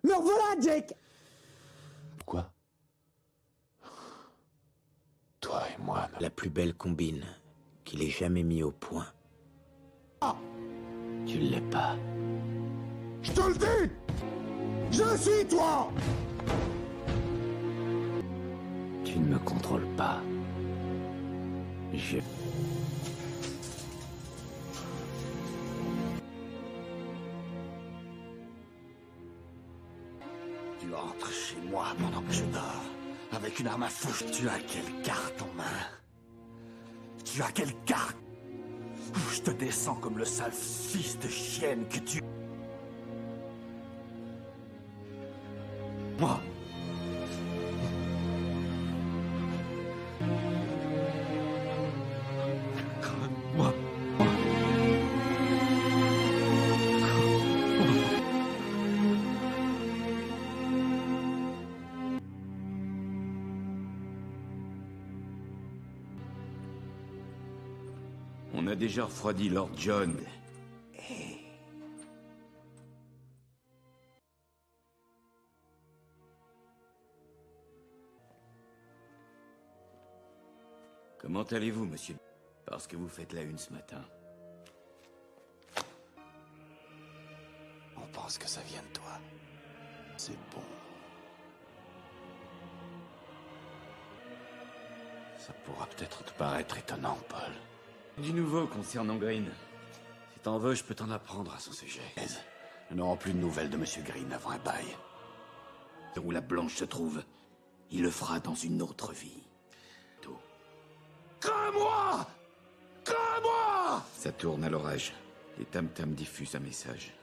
Me revoilà, Jake! Quoi? Toi et moi. La plus belle combine qu'il ait jamais mis au point. Tu l'es pas. Je te le dis! Je suis toi! Tu ne me contrôles pas. Je... Tu entres chez moi pendant que je dors, avec une arme à feu. Tu as quelle carte en main? Tu as quelle carte? Je te descends comme le sale fils de chienne que tu... Moi. Moi. On a déjà refroidi Lord John. Comment allez-vous, monsieur? Parce que vous faites la une ce matin. On pense que ça vient de toi. C'est bon. Ça pourra peut-être te paraître étonnant, Paul. Du nouveau concernant Green. Si t'en veux, je peux t'en apprendre à son sujet. Nous n'aurons plus de nouvelles de Monsieur Green avant un bail. Où la Blanche se trouve, il le fera dans une autre vie. Crains-moi! Crains-moi! Ça tourne à l'orage. Les tam-tams diffusent un message.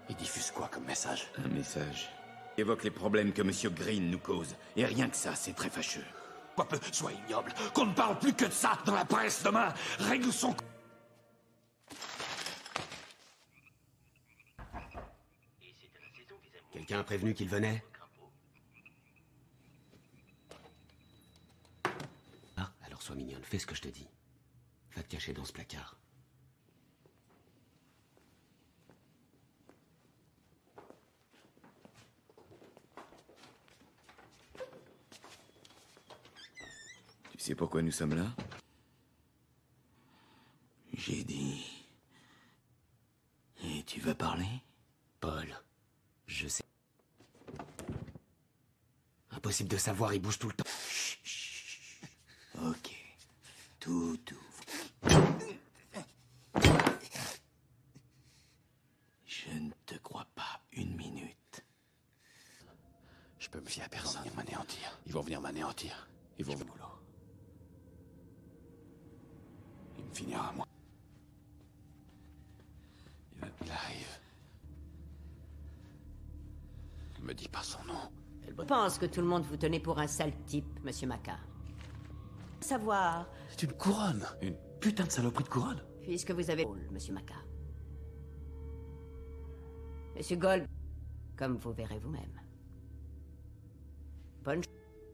Il diffuse quoi comme message? Un message. Il évoque les problèmes que Monsieur Green nous cause. Et rien que ça, c'est très fâcheux. Quoi peu soit ignoble, qu'on ne parle plus que de ça dans la presse demain. Règle son... Quelqu'un a prévenu qu'il venait? Ah, alors sois mignonne, fais ce que je te dis. Va te cacher dans ce placard. Tu sais pourquoi nous sommes là? J'ai dit... Et tu veux parler? Paul, je sais. Impossible de savoir, il bouge tout le temps. Chut, chut. Ok. Tout ouvre. Je ne te crois pas une minute. Je peux me fier à personne. Ils vont venir m'anéantir. Ils vont venir m'anéantir. Ils vont... boulot. Il me finira à moi. Il arrive. Ne me dis pas son nom. Je pense que tout le monde vous tenait pour un sale type, monsieur Maca. Savoir. C'est une couronne. Une putain de saloperie de couronne. Puisque vous avez... monsieur Maca. Monsieur Gold, comme vous verrez vous-même. Bonne...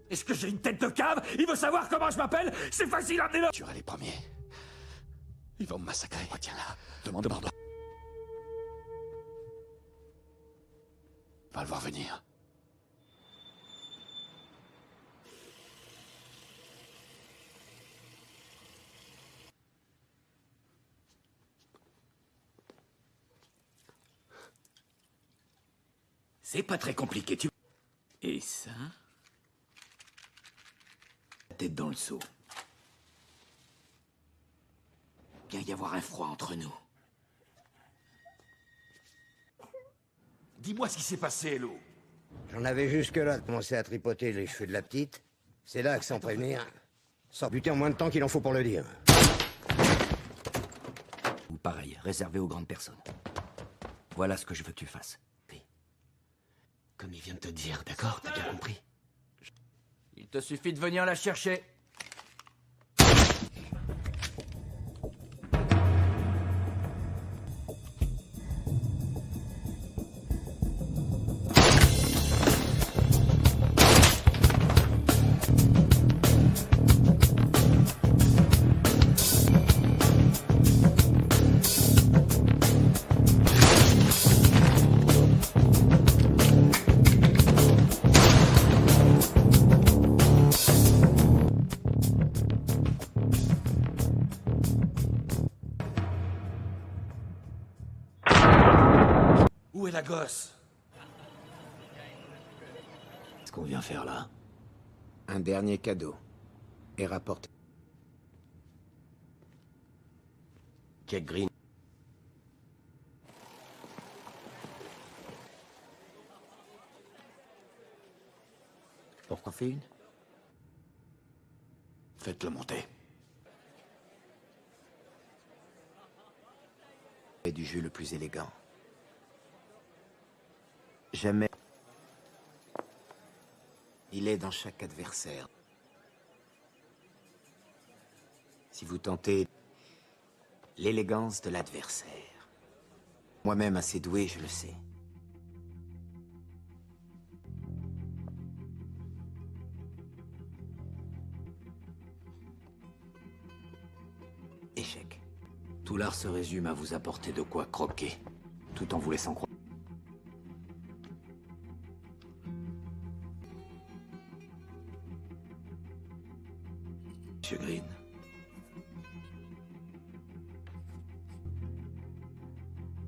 Est-ce que j'ai une tête de cave? Il veut savoir comment je m'appelle? C'est facile, amenez-le! Tu auras les premiers. Ils vont me massacrer. Retiens-la. Demande pardon. Va le voir venir. C'est pas très compliqué, tu... Et ça? La tête dans le seau. Bien y avoir un froid entre nous. Dis-moi ce qui s'est passé, Hello. J'en avais jusque-là de commencer à tripoter les cheveux de la petite. C'est là que, sans prévenir, sans buter en moins de temps qu'il en faut pour le dire. Ou pareil, réservé aux grandes personnes. Voilà ce que je veux que tu fasses. Comme il vient de te dire, d'accord? T'as bien compris? Il te suffit de venir la chercher. Où est la gosse? Qu'est-ce qu'on vient faire là? Un dernier cadeau. Et rapporte... Jack Green. Pourquoi fait une? Faites-le monter. Et du jeu le plus élégant. Jamais. Il est dans chaque adversaire. Si vous tentez l'élégance de l'adversaire. Moi-même assez doué, je le sais. Échec. Tout l'art se résume à vous apporter de quoi croquer, tout en vous laissant croire. Monsieur Green.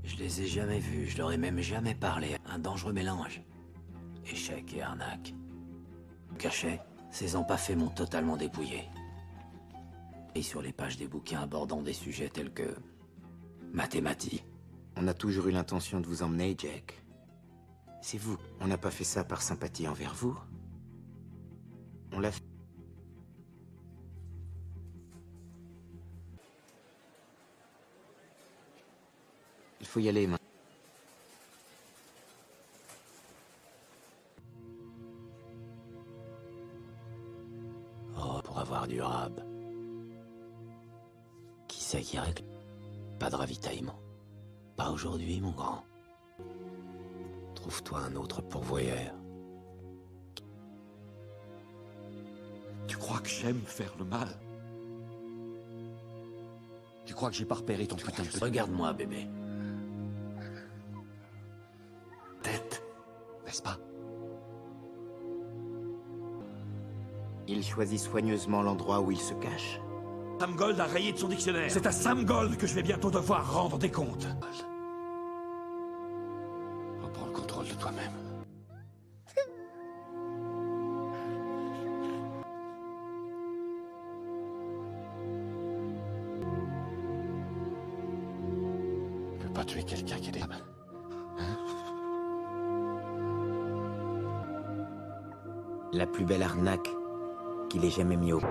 Je les ai jamais vus, je leur ai même jamais parlé. Un dangereux mélange. Échec et arnaque. Cachet, ces empaffés m'ont totalement dépouillé. Et sur les pages des bouquins abordant des sujets tels que... mathématiques. On a toujours eu l'intention de vous emmener, Jack. C'est vous. On n'a pas fait ça par sympathie envers vous. On l'a fait. faut y aller, maintenant. Oh, pour avoir du rab. Qui c'est qui règle? Pas de ravitaillement. Pas aujourd'hui, mon grand. Trouve-toi un autre pourvoyeur. Tu crois que j'aime faire le mal? Tu crois que j'ai pas repéré ton putain de... Regarde-moi, bébé. Tête, n'est-ce pas? Il choisit soigneusement l'endroit où il se cache. Sam Gold a rayé de son dictionnaire. C'est à Sam Gold que je vais bientôt devoir rendre des comptes. Reprends le contrôle de toi-même. Tu peux pas tuer quelqu'un qui est des... La plus belle arnaque qu'il ait jamais mis au...